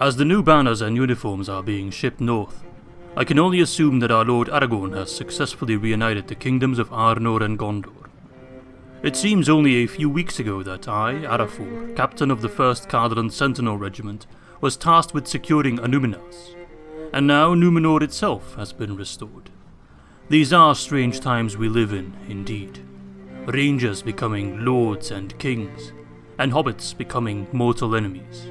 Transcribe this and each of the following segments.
As the new banners and uniforms are being shipped north, I can only assume that our Lord Aragorn has successfully reunited the kingdoms of Arnor and Gondor. It seems only a few weeks ago that I, Araphor, captain of the 1st Cardolan Sentinel regiment, was tasked with securing Annuminas, and now Numenor itself has been restored. These are strange times we live in, indeed. Rangers becoming lords and kings, and hobbits becoming mortal enemies.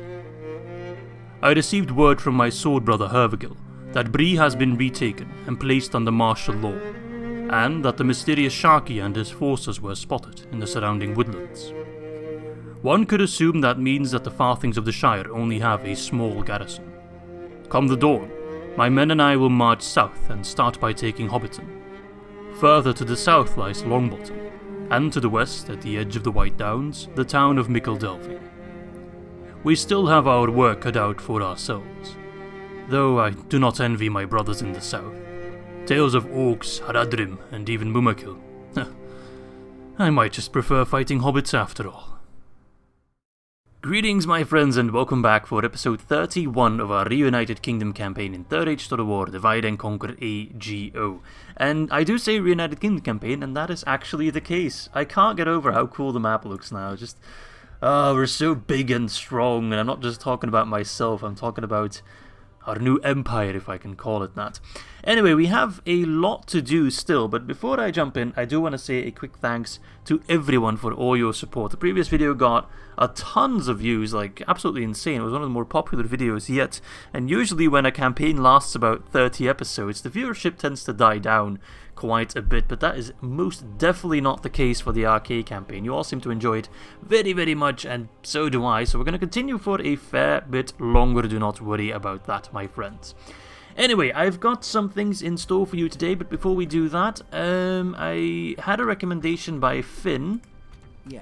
I received word from my sword brother Hervigil that Bree has been retaken and placed under martial law, and that the mysterious Sharky and his forces were spotted in the surrounding woodlands. One could assume that means that the Farthings of the Shire only have a small garrison. Come the dawn, my men and I will march south and start by taking Hobbiton. Further to the south lies Longbottom, and to the west, at the edge of the White Downs, the town of Delving. We still have our work cut out for ourselves, though I do not envy my brothers in the south. Tales of orcs, Ar-Adûnâim, and even Mumakil. I might just prefer fighting hobbits after all. Greetings my friends and welcome back for episode 31 of our Reunited Kingdom campaign in 3rd Age Total War Divide and Conquer AGO. And I do say Reunited Kingdom campaign, and that is actually the case. I can't get over how cool the map looks now. We're so big and strong, and I'm not just talking about myself, I'm talking about our new empire, if I can call it that. Anyway, we have a lot to do still, but before I jump in, I do want to say a quick thanks to everyone for all your support. The previous video got tons of views, like absolutely insane. It was one of the more popular videos yet, and usually when a campaign lasts about 30 episodes, the viewership tends to die down quite a bit, but that is most definitely not the case for the RK campaign. You all seem to enjoy it very, very much, and so do I, so we're going to continue for a fair bit longer. Do not worry about that, my friends. Anyway, I've got some things in store for you today, but before we do that, I had a recommendation by Finn,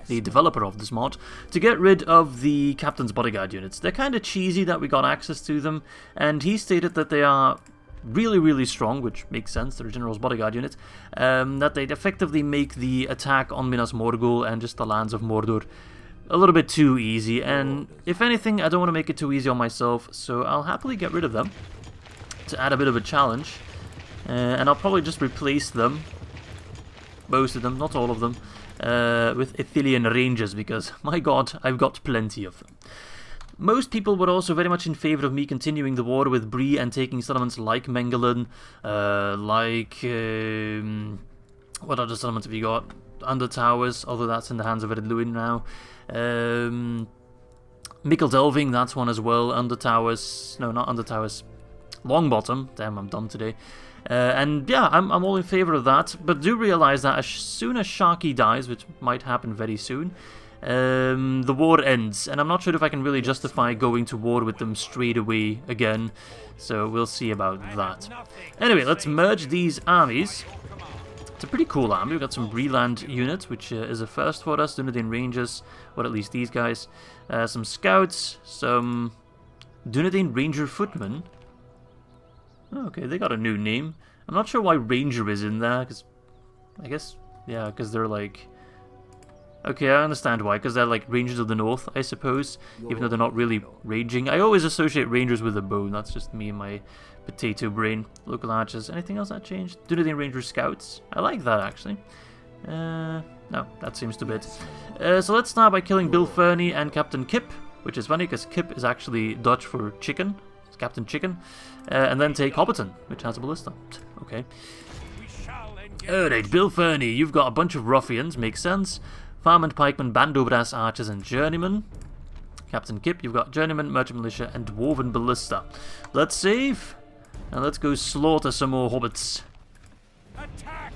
the developer of this mod, to get rid of the Captain's Bodyguard units. They're kind of cheesy that we got access to them, and he stated that they are really, really strong, which makes sense, they're General's Bodyguard unit, that they'd effectively make the attack on Minas Morgul and just the lands of Mordor a little bit too easy, and if anything, I don't want to make it too easy on myself, so I'll happily get rid of them to add a bit of a challenge, and I'll probably just replace them, most of them, not all of them, with Ithilien Rangers, because, my god, I've got plenty of them. Most people were also very much in favour of me continuing the war with Bree and taking settlements like Mengelin, what other settlements have you got? Under Towers, although that's in the hands of Ar-Adûnâim now. Delving, that's one as well. Under Towers, no, not Under Towers. Longbottom, damn, I'm dumb today. And yeah, I'm all in favour of that, but do realise that as soon as Sharky dies, which might happen very soon, the war ends, and I'm not sure if I can really justify going to war with them straight away again, so we'll see about that. Anyway, let's merge these armies. It's a pretty cool army. We've got some Breland units, which is a first for us, Dunedain Rangers, or at least these guys, some scouts, some Dunedain Ranger Footmen. Oh, okay, they got a new name. I'm not sure why Ranger is in there, because I guess, yeah, because they're like... Okay, I understand why, because they're like Rangers of the North, I suppose, even though they're not really ranging. I always associate Rangers with a bow, that's just me and my potato brain. Local archers, anything else that changed? Dunedain Ranger Scouts, I like that actually. No, that seems to be it. So let's start by killing Bill Fernie and Captain Kip, which is funny because Kip is actually Dutch for chicken. It's Captain Chicken. And then take Hobbiton, which has a ballista. Okay. Alright, Bill Fernie, you've got a bunch of ruffians, makes sense. Farm and Pikemen, Bandobrass, Archers, and Journeymen. Captain Kip, you've got Journeyman, Merchant Militia, and Dwarven Ballista. Let's save, and let's go slaughter some more hobbits. Attack!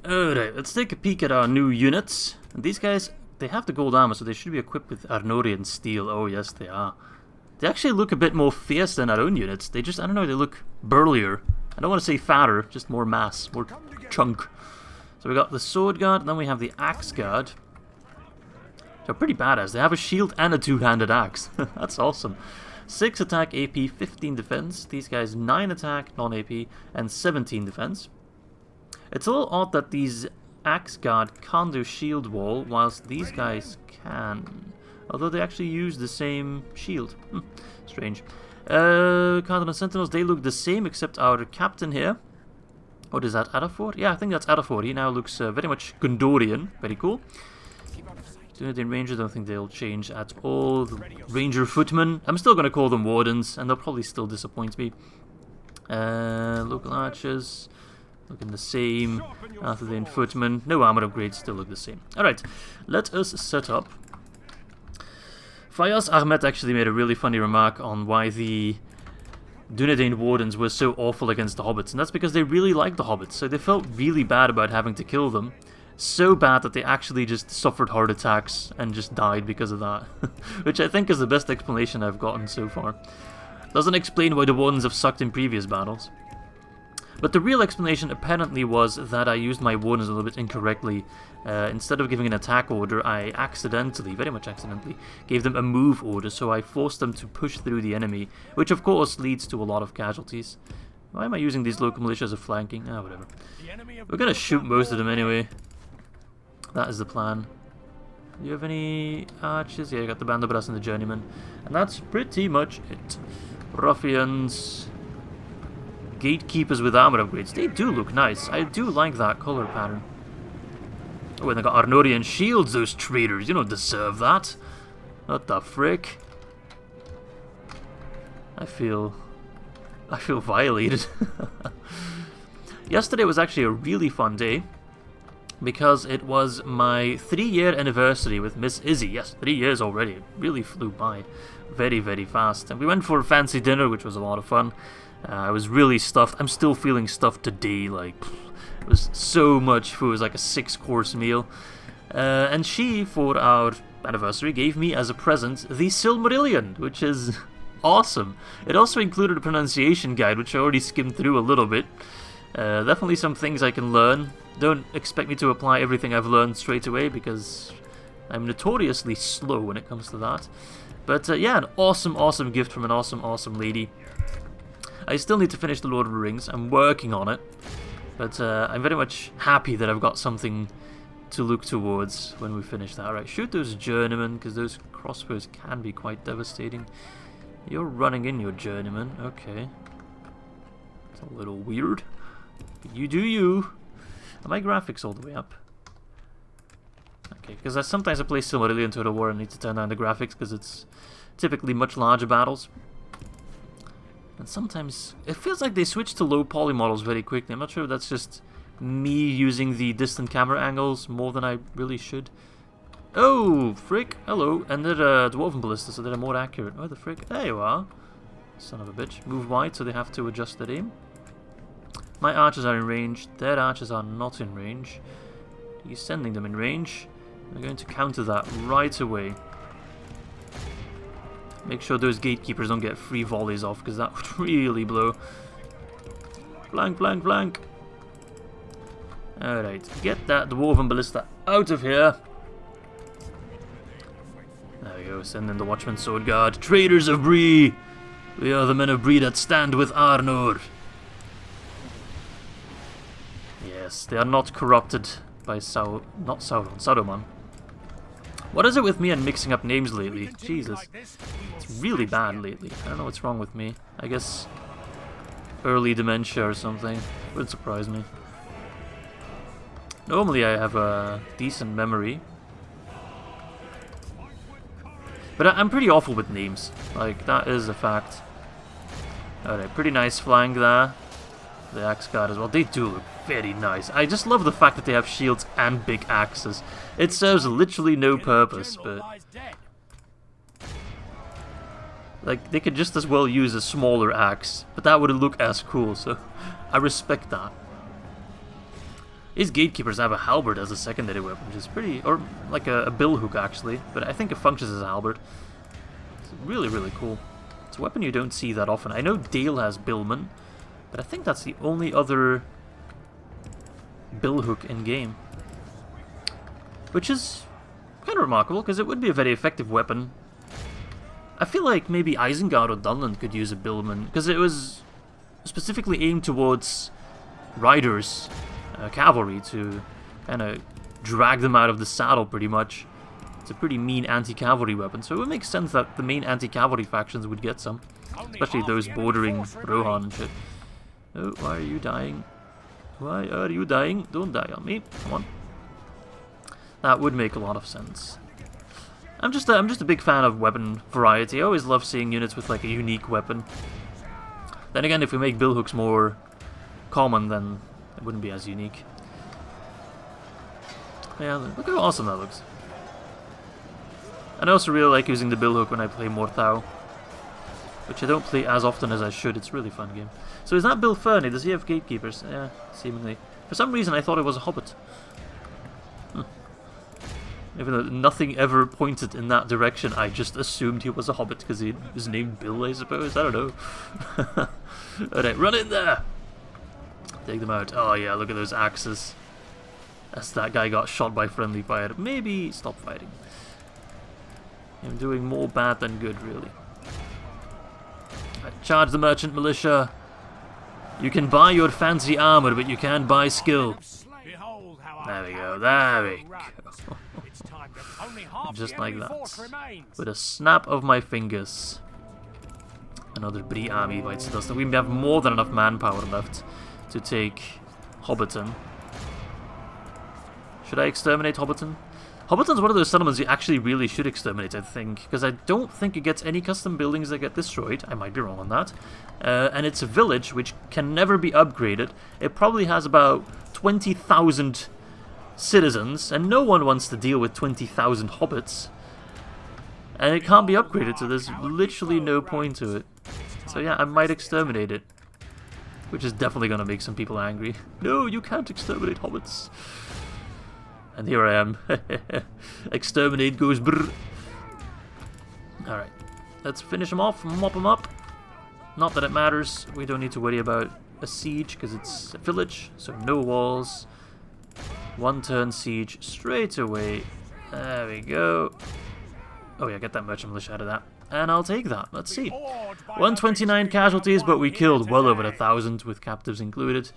Alright, let's take a peek at our new units. And these guys, they have the gold armor, so they should be equipped with Arnorian steel. Oh yes, they are. They actually look a bit more fierce than our own units. They just, I don't know, they look burlier. I don't want to say fatter, just more mass, more chunk. So we got the Sword Guard, and then we have the Axe Guard. They're pretty badass. They have a shield and a two-handed axe. That's awesome. 6 attack AP, 15 defense. These guys 9 attack, non-AP, and 17 defense. It's a little odd that these Axe Guard can't do shield wall, whilst these guys can. Although they actually use the same shield. Strange. Cardolan Sentinels, they look the same except our captain here. What is that, Araphor? Yeah, I think that's Araphor. He now looks very much Gondorian. Very cool. In Ranger, I don't think they'll change at all. The Ranger Footmen, I'm still going to call them Wardens, and they'll probably still disappoint me. Local Archers, looking the same. Arthurian Footmen, no armor upgrades, still look the same. Alright, let us set up. Fayaz Ahmed actually made a really funny remark on why the Dunedain Wardens were so awful against the Hobbits, and that's because they really liked the Hobbits, so they felt really bad about having to kill them. So bad that they actually just suffered heart attacks and just died because of that. Which I think is the best explanation I've gotten so far. Doesn't explain why the Wardens have sucked in previous battles. But the real explanation apparently was that I used my Wardens a little bit incorrectly. Instead of giving an attack order, I accidentally, very much accidentally, gave them a move order, so I forced them to push through the enemy, which of course leads to a lot of casualties. Why am I using these local militia as a flanking? Ah, whatever. We're gonna shoot most of them anyway. That is the plan. Do you have any archers? Yeah, you got the Bandobrass and the Journeyman. And that's pretty much it. Ruffians. Gatekeepers with armor upgrades. They do look nice. I do like that color pattern. Oh, and they got Arnorian shields, those traitors. You don't deserve that. What the frick? I feel violated. Yesterday was actually a really fun day, because it was my 3-year anniversary with Miss Izzy. Yes, 3 years already. It really flew by very, very fast. And we went for a fancy dinner, which was a lot of fun. I was really stuffed. I'm still feeling stuffed today. Like, it was so much food. It was like a 6-course meal. And she, for our anniversary, gave me as a present the Silmarillion, which is awesome. It also included a pronunciation guide, which I already skimmed through a little bit. Definitely some things I can learn. Don't expect me to apply everything I've learned straight away, because I'm notoriously slow when it comes to that. But yeah, an awesome, awesome gift from an awesome, awesome lady. I still need to finish the Lord of the Rings. I'm working on it. But I'm very much happy that I've got something to look towards when we finish that. Alright, shoot those Journeymen, because those crossbows can be quite devastating. You're running in your Journeyman. Okay. It's a little weird. But you do you. Are my graphics all the way up? Okay, because sometimes I play Silmarillion Total War and need to turn down the graphics because it's typically much larger battles. And sometimes it feels like they switch to low poly models very quickly. I'm not sure if that's just me using the distant camera angles more than I really should. Oh, frick, hello. And they're Dwarven Ballista, so they're more accurate. Where the frick? There you are. Son of a bitch. Move wide, so they have to adjust their aim. My archers are in range, their archers are not in range. He's sending them in range. We're going to counter that right away. Make sure those gatekeepers don't get free volleys off, because that would really blow. Flank, flank, flank. Alright, get that Dwarven Ballista out of here. There we go, send in the Watchman Sword Guard. Traitors of Bree! We are the men of Bree that stand with Arnor. Yes, they are not corrupted by Saruman. What is it with me and mixing up names lately? Jesus. It's really bad lately. I don't know what's wrong with me. I guess early dementia or something. Wouldn't surprise me. Normally I have a decent memory. But I'm pretty awful with names. Like, that is a fact. Alright, pretty nice flank there. The axe guard as well. They do look very nice. I just love the fact that they have shields and big axes. It serves literally no purpose, but like, they could just as well use a smaller axe, but that wouldn't look as cool, so I respect that. These gatekeepers have a halberd as a secondary weapon, which is pretty, or like a billhook actually, but I think it functions as a halberd. It's really, really cool. It's a weapon you don't see that often. I know Dale has billman, but I think that's the only other billhook in game. Which is kind of remarkable, because it would be a very effective weapon. I feel like maybe Isengard or Dunland could use a billman, because it was specifically aimed towards riders, cavalry, to kind of drag them out of the saddle pretty much. It's a pretty mean anti-cavalry weapon, so it would make sense that the main anti-cavalry factions would get some. Especially those bordering Rohan and shit. Oh, why are you dying? Why are you dying? Don't die on me. Come on. That would make a lot of sense. I'm just a big fan of weapon variety. I always love seeing units with like a unique weapon. Then again, if we make billhooks more common, then it wouldn't be as unique. Yeah, look how awesome that looks. And I also really like using the billhook when I play Morthau, which I don't play as often as I should. It's a really fun game. So is that Bill Fernie? Does he have gatekeepers? Yeah, seemingly. For some reason I thought it was a hobbit. Even though nothing ever pointed in that direction, I just assumed he was a hobbit because he was named Bill, I suppose. I don't know. Alright, run in there! Take them out. Oh yeah, look at those axes. As that guy got shot by friendly fire. Maybe stop fighting. I'm doing more bad than good, really. Right, charge the merchant militia. You can buy your fancy armor, but you can't buy skill. There we go, there we go. Just like that. With a snap of my fingers. Another Bree army bites dust. We have more than enough manpower left to take Hobbiton. Should I exterminate Hobbiton? Hobbiton's one of those settlements you actually really should exterminate, I think. Because I don't think it gets any custom buildings that get destroyed. I might be wrong on that. And it's a village which can never be upgraded. It probably has about 20,000 citizens, and no one wants to deal with 20,000 hobbits. And it can't be upgraded, so there's literally no point to it. So yeah, I might exterminate it. Which is definitely going to make some people angry. No, you can't exterminate hobbits. And here I am. Exterminate goes brrr. Alright, let's finish them off, mop them up. Not that it matters, we don't need to worry about a siege, because it's a village, so no walls. One turn siege straight away. There we go. Oh yeah, get that merchant militia out of that. And I'll take that. Let's see. 129 casualties, but we killed well over 1,000 with captives included.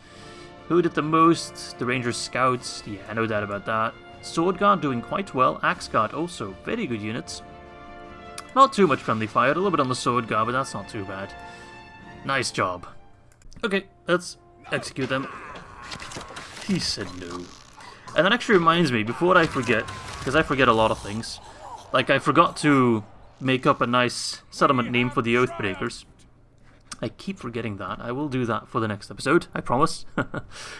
Who did the most? The Ranger Scouts. Yeah, no doubt about that. Sword Guard doing quite well. Axe Guard also. Very good units. Not too much friendly fire. A little bit on the Sword Guard, but that's not too bad. Nice job. Okay, let's execute them. He said no. And that actually reminds me, before I forget, because I forget a lot of things, like I forgot to make up a nice settlement name for the Oathbreakers. I keep forgetting that. I will do that for the next episode, I promise.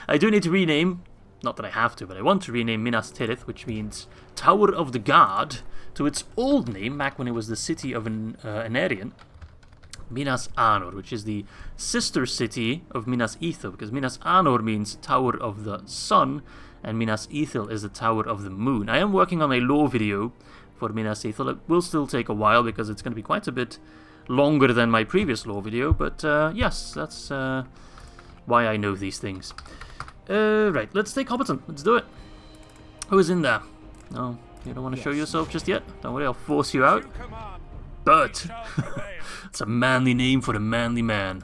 I do need to rename, not that I have to, but I want to rename Minas Tirith, which means Tower of the Guard, to its old name, back when it was the city of Anarion, Minas Anor, which is the sister city of Minas Ithil, because Minas Anor means Tower of the Sun, and Minas Ithil is the Tower of the Moon. I am working on a lore video for Minas Ithil. It will still take a while because it's going to be quite a bit longer than my previous lore video, but yes, that's why I know these things. Right, let's take Hobbiton. Let's do it. Who's in there? No, you don't want to show yourself just yet? Don't worry, I'll force you out. But it's a manly name for a manly man.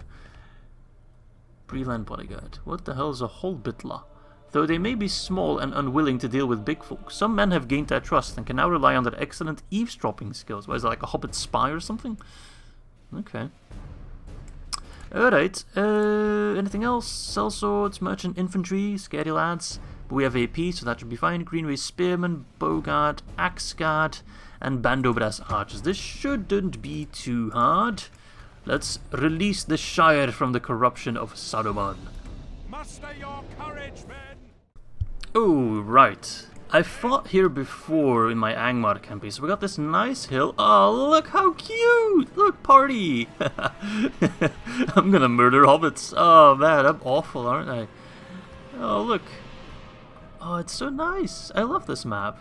Breland Bodyguard. What the hell is a Holbitla? Though they may be small and unwilling to deal with big folk, some men have gained their trust and can now rely on their excellent eavesdropping skills. What is that, like a hobbit spy or something? Okay. Alright, anything else? Sellswords, merchant infantry, scary lads. But we have AP, so that should be fine. Greenway spearmen, bowguard, axe guard, and bandobras archers. This shouldn't be too hard. Let's release the Shire from the corruption of Saruman. Muster your courage, men! Oh, right. I fought here before in my Angmar campaign, so we got this nice hill. Oh, look how cute! Look, party! I'm gonna murder hobbits. Oh man, I'm awful, aren't I? Oh, look. Oh, it's so nice. I love this map.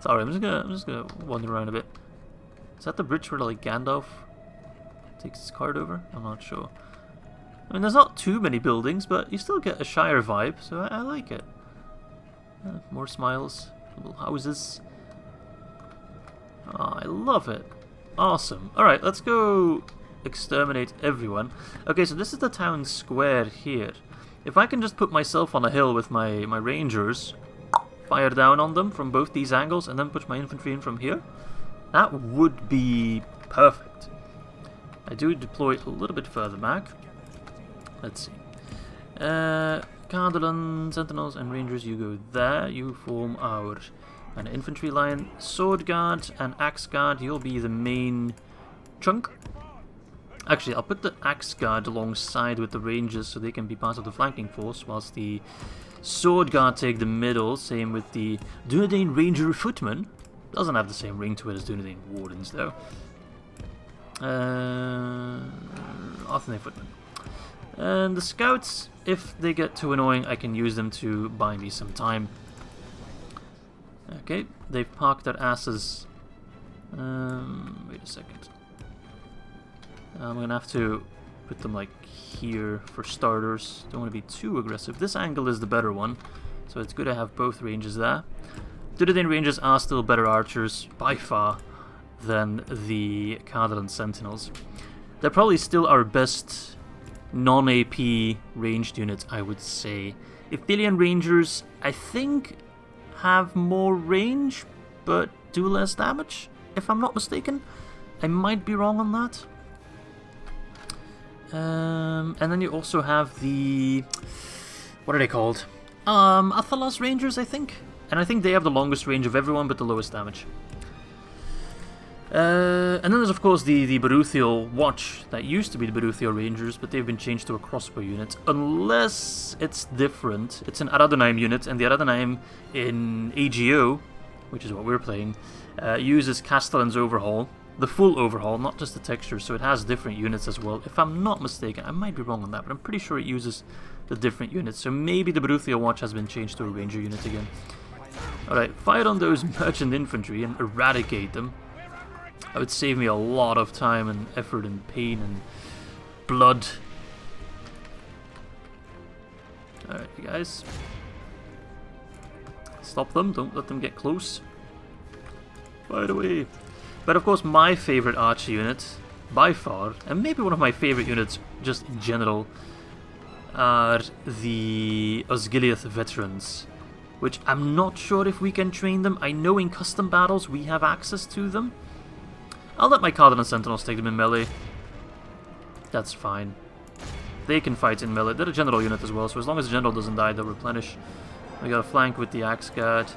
Sorry, I'm just gonna wander around a bit. Is that the bridge where like Gandalf takes his card over? I'm not sure. I mean, there's not too many buildings, but you still get a Shire vibe, so I like it. More smiles, little houses. Oh, I love it. Awesome. Alright, let's go exterminate everyone. Okay, so this is the town square here. If I can just put myself on a hill with my rangers, fire down on them from both these angles and then push my infantry in from here, that would be perfect. I do deploy a little bit further back. Let's see. Cardolan Sentinels and Rangers, you go there. You form our infantry line. Sword Guard and Axe Guard, you'll be the main chunk. Actually, I'll put the Axe Guard alongside with the Rangers so they can be part of the flanking force, whilst the Sword Guard take the middle. Same with the Dunedain Ranger Footmen. Doesn't have the same ring to it as Dunedain Wardens, though. Arnor Footmen. And the Scouts, if they get too annoying, I can use them to buy me some time. Okay, they've parked their asses. Wait a second. I'm gonna have to put them like here for starters. Don't want to be too aggressive. This angle is the better one, so it's good to have both ranges there. Dunedain Rangers are still better archers by far than the Cardolan Sentinels. They're probably still our best non-AP ranged unit, I would say. Ithilien Rangers, I think, have more range, but do less damage, if I'm not mistaken. I might be wrong on that. And then you also have the... what are they called? Athalas Rangers, I think. And I think they have the longest range of everyone, but the lowest damage. And then there's of course the Baruthial Watch, that used to be the Baruthial Rangers, but they've been changed to a crossbow unit. Unless it's different. It's an Ar-Adûnâim unit, and the Ar-Adûnâim in AGO, which is what we're playing, uses Castellan's Overhaul. The full overhaul, not just the texture, so it has different units as well. If I'm not mistaken, I might be wrong on that, but I'm pretty sure it uses the different units. So maybe the Baruthial Watch has been changed to a ranger unit again. Alright, fire on those merchant infantry and eradicate them. That would save me a lot of time and effort and pain and blood. Alright, you guys. Stop them, don't let them get close. Fire away. But of course my favourite archer unit, by far, and maybe one of my favourite units just in general, are the Osgiliath veterans. Which I'm not sure if we can train them. I know in custom battles we have access to them. I'll let my Cardolan Sentinels take them in melee. That's fine. They can fight in melee. They're a general unit as well, so as long as the general doesn't die, they'll replenish. We got a flank with the Axe Guard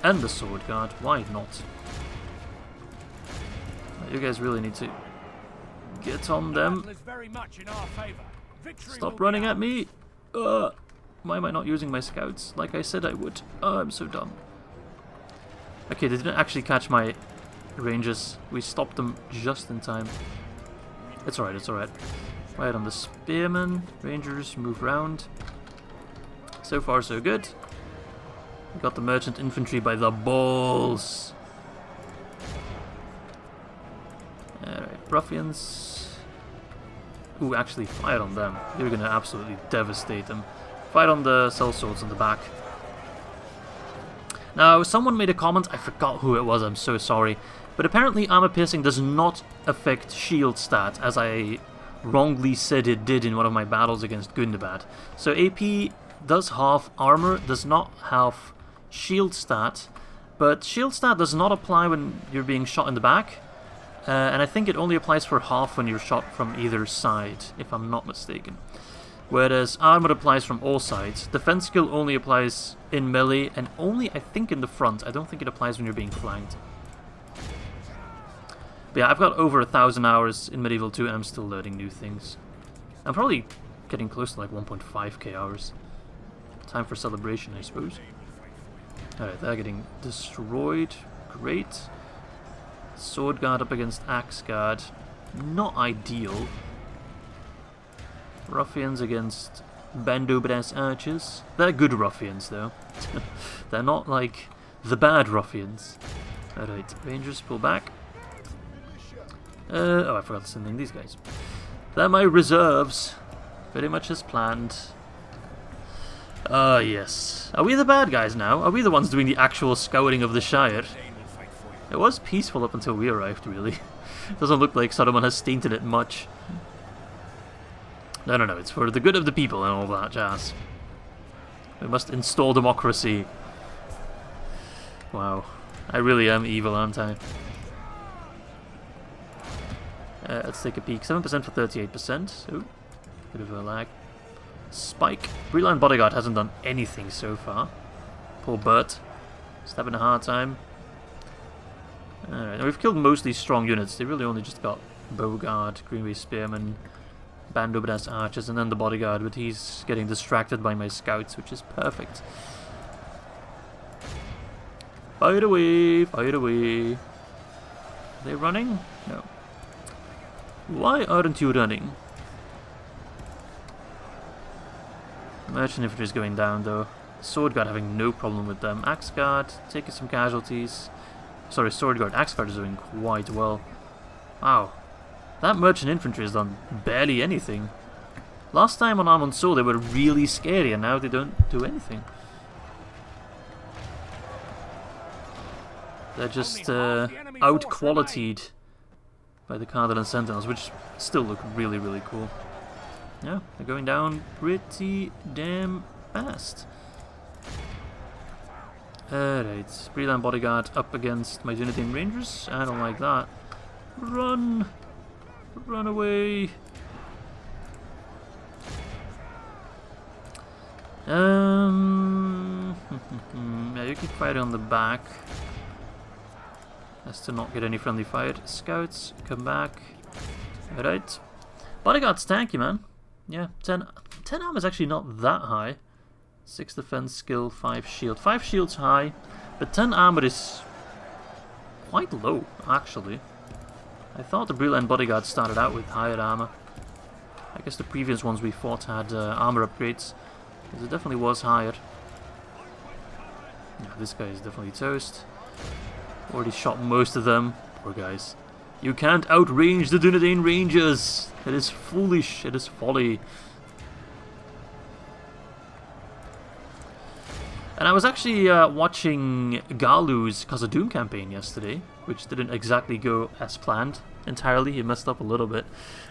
and the Sword Guard. Why not? You guys really need to get on them. Stop running at me! Why am I not using my scouts like I said I would? Oh, I'm so dumb. Okay, they didn't actually catch my rangers. We stopped them just in time. It's alright, it's alright. Right on the spearmen. Rangers move round. So far so good. We got the merchant infantry by the balls. Alright, ruffians. Ooh, actually fire on them. You're gonna absolutely devastate them. Fire on the sellswords on the back. Now, someone made a comment, I forgot who it was, I'm so sorry. But apparently armor piercing does not affect shield stat, as I wrongly said it did in one of my battles against Gundabad. So AP does half armor, does not have shield stat, but shield stat does not apply when you're being shot in the back. And I think it only applies for half when you're shot from either side, if I'm not mistaken. Whereas armor applies from all sides. Defense skill only applies in melee, and only, I think, in the front. I don't think it applies when you're being flanked. But yeah, I've got over 1,000 hours in Medieval 2, and I'm still learning new things. I'm probably getting close to like 1.5k hours. Time for celebration, I suppose. Alright, they're getting destroyed. Great. Sword Guard up against Axe Guard. Not ideal. Ruffians against Bandobras archers. They're good ruffians though. They're not like the bad ruffians. Alright, Rangers pull back. Oh, I forgot to send in these guys. They're my reserves. Very much as planned. Yes. Are we the bad guys now? Are we the ones doing the actual scouring of the Shire? It was peaceful up until we arrived, really. Doesn't look like Saruman has tainted it much. No, it's for the good of the people and all that jazz. We must install democracy. Wow. I really am evil, aren't I? Let's take a peek. 7% for 38%. Oh, bit of a lag. Spike. Breland Bodyguard hasn't done anything so far. Poor Bert. He's having a hard time. Alright, we've killed mostly strong units. They really only just got Bowguard, Greenway Spearmen, Bandobras Archers, and then the Bodyguard, but he's getting distracted by my scouts, which is perfect. Fire away! Fire away! Are they running? No. Why aren't you running? Merchant Infantry is going down though. Sword Guard having no problem with them. Axe Guard taking some casualties. Sorry, Sword Guard. Axe Guard is doing quite well. Wow. That Merchant Infantry has done barely anything. Last time on Armand Soul they were really scary and now they don't do anything. They're just out-qualitied by the Cardolan Sentinels, which still look really, really cool. Yeah, they're going down pretty damn fast. Alright, Breland Bodyguard up against my Dunedin Rangers. I don't like that. Run! Run away! Yeah, you keep fighting on the back. As to not get any friendly fire. Scouts, come back. Alright. Bodyguard's tanky, man. Yeah, 10 armor is actually not that high. 6 defense, skill, 5 shield. 5 shield's high, but 10 armor is quite low, actually. I thought the Breland Bodyguard started out with higher armor. I guess the previous ones we fought had armor upgrades, because it definitely was higher. Yeah, this guy is definitely toast. Already shot most of them. Poor guys. You can't outrange the Dunedin Rangers! It is foolish, it is folly. And I was actually watching Galu's Khazad-dûm campaign yesterday, which didn't exactly go as planned entirely. He messed up a little bit.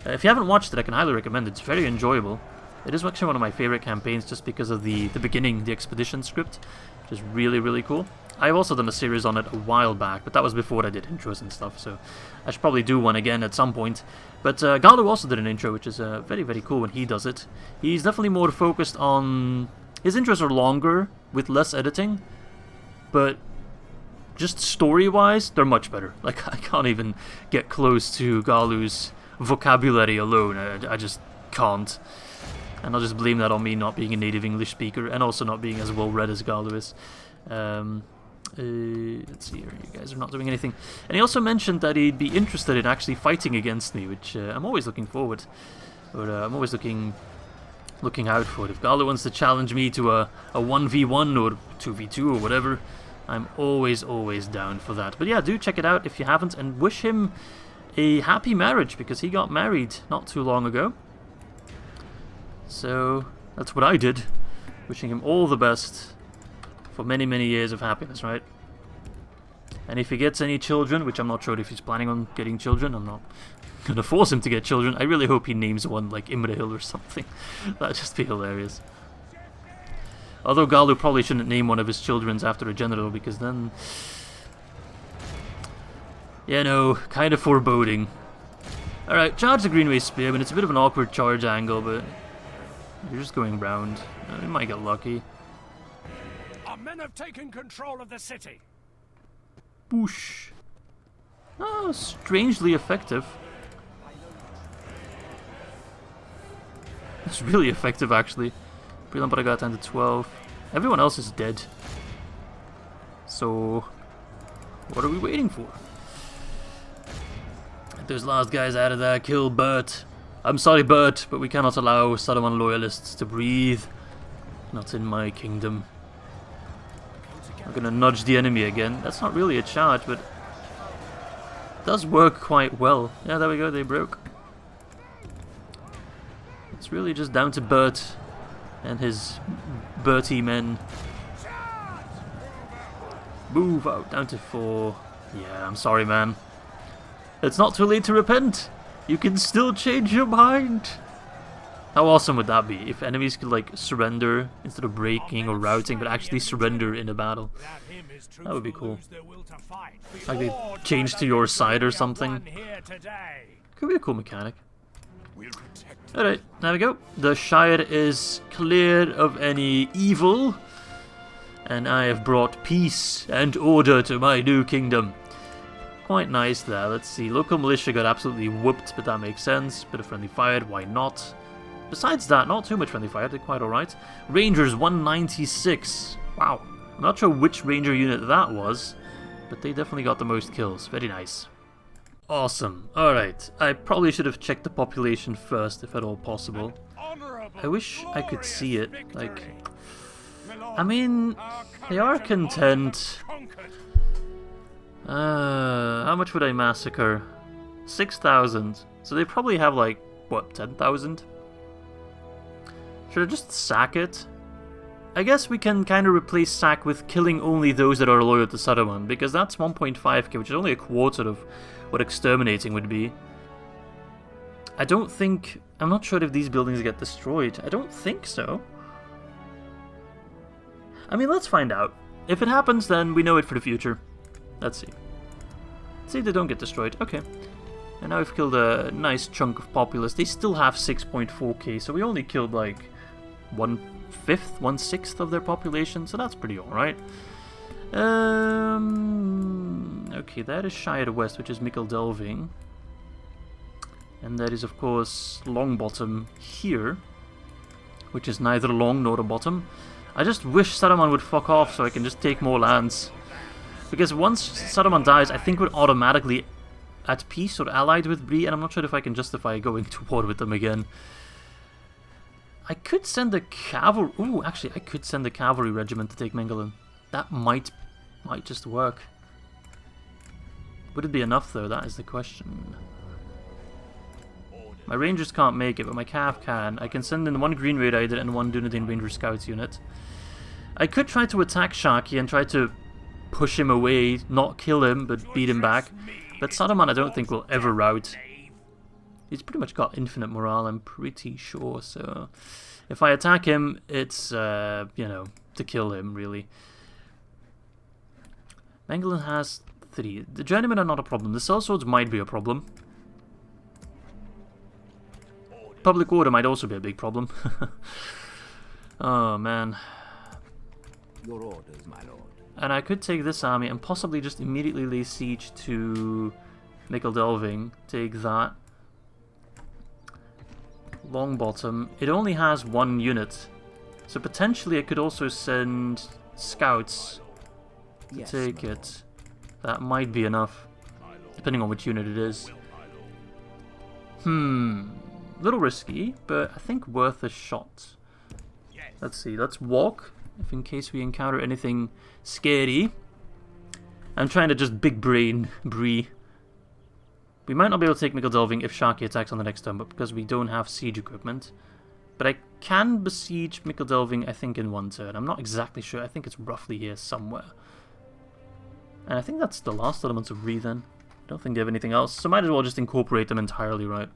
If you haven't watched it, I can highly recommend it. It's very enjoyable. It is actually one of my favorite campaigns just because of the beginning, the expedition script, which is really, really cool. I've also done a series on it a while back, but that was before I did intros and stuff, so I should probably do one again at some point. But Galu also did an intro, which is very, very cool when he does it. He's definitely more focused on... His intros are longer, with less editing, but just story-wise, they're much better. Like, I can't even get close to Galu's vocabulary alone. I just can't. And I'll just blame that on me not being a native English speaker, and also not being as well-read as Galu is. Let's see here, you guys are not doing anything. And he also mentioned that he'd be interested in actually fighting against me, which I'm always looking forward. Or I'm always looking out for it. If Galu wants to challenge me to a 1v1 or 2v2 or whatever, I'm always down for that. But yeah, do check it out if you haven't, and wish him a happy marriage, because he got married not too long ago. So that's what I did. Wishing him all the best for many, many years of happiness, right? And if he gets any children, which I'm not sure if he's planning on getting children, I'm not gonna force him to get children. I really hope he names one like Imrahil or something. That'd just be hilarious. Although Galu probably shouldn't name one of his children after a general, because then, you know, kind of foreboding. Alright, charge the Greenway Spearman. It's a bit of an awkward charge angle, but you're just going round. You might get lucky. Our men have taken control of the city. Boosh. Oh, strangely effective. It's really effective, actually. Brilliant, but I got down to 12. Everyone else is dead. So, what are we waiting for? Get those last guys out of there. Kill Bert. I'm sorry, Bert, but we cannot allow Saruman loyalists to breathe. Not in my kingdom. I'm gonna nudge the enemy again. That's not really a charge, but it does work quite well. Yeah, there we go, they broke. It's really just down to Bert and his Bertie men. Move out, down to 4. Yeah, I'm sorry, man. It's not too late to repent. You can still change your mind. How awesome would that be if enemies could like surrender instead of breaking or routing, but actually surrender in a battle? That would be cool. Like they change to your side or something. Could be a cool mechanic. Alright, there we go. The Shire is clear of any evil, and I have brought peace and order to my new kingdom. Quite nice there. Let's see. Local militia got absolutely whooped, but that makes sense. Bit of friendly fire, why not? Besides that, not too much friendly fire, did quite alright. Rangers 196. Wow. I'm not sure which ranger unit that was, but they definitely got the most kills. Very nice. Awesome. Alright. I probably should have checked the population first, if at all possible. I wish I could see it. Like, I mean, they are content. How much would I massacre? 6,000. So they probably have like, what, 10,000? Should I just sack it? I guess we can kind of replace sack with killing only those that are loyal to Saruman, because that's 1.5k, which is only a quarter of what exterminating would be. I don't think... I'm not sure if these buildings get destroyed. I don't think so. I mean, let's find out. If it happens, then we know it for the future. Let's see. Let's see if they don't get destroyed. Okay. And now we've killed a nice chunk of populace. They still have 6.4k, so we only killed like 1/5, 1/6 of their population, so that's pretty alright. Okay, that is Shire West, which is Mickle Delving. And that is, of course, Longbottom here, which is neither long nor a bottom. I just wish Saruman would fuck off so I can just take more lands. Because once Saruman dies, I think we're automatically at peace or allied with Bree, and I'm not sure if I can justify going to war with them again. I could send a cavalry... Ooh, actually, I could send a cavalry regiment to take Mengelin. That might just work. Would it be enough, though? That is the question. My rangers can't make it, but my cav can. I can send in one Green Ray Rider and one Dunedain Ranger Scouts unit. I could try to attack Shaki and try to push him away, not kill him, but beat him back. But Saruman I don't think will ever rout. He's pretty much got infinite morale, I'm pretty sure, so... If I attack him, it's, you know, to kill him, really. Mengelin has 3. The journeymen are not a problem. The sellswords might be a problem. Public order might also be a big problem. Oh, man. Your orders, my lord. And I could take this army and possibly just immediately lay siege to Mickle Delving. Take that. Longbottom. It only has 1 unit. So potentially I could also send scouts to take it. That might be enough. Depending on which unit it is. Little risky, but I think worth a shot. Let's see. Let's walk. If in case we encounter anything scary. I'm trying to just big brain Bree. We might not be able to take Mickle Delving if Shaki attacks on the next turn, but because we don't have siege equipment. But I can besiege Mickle Delving, I think, in 1 turn. I'm not exactly sure. I think it's roughly here somewhere. And I think that's the last elements of Bree then. I don't think they have anything else, so might as well just incorporate them entirely, right?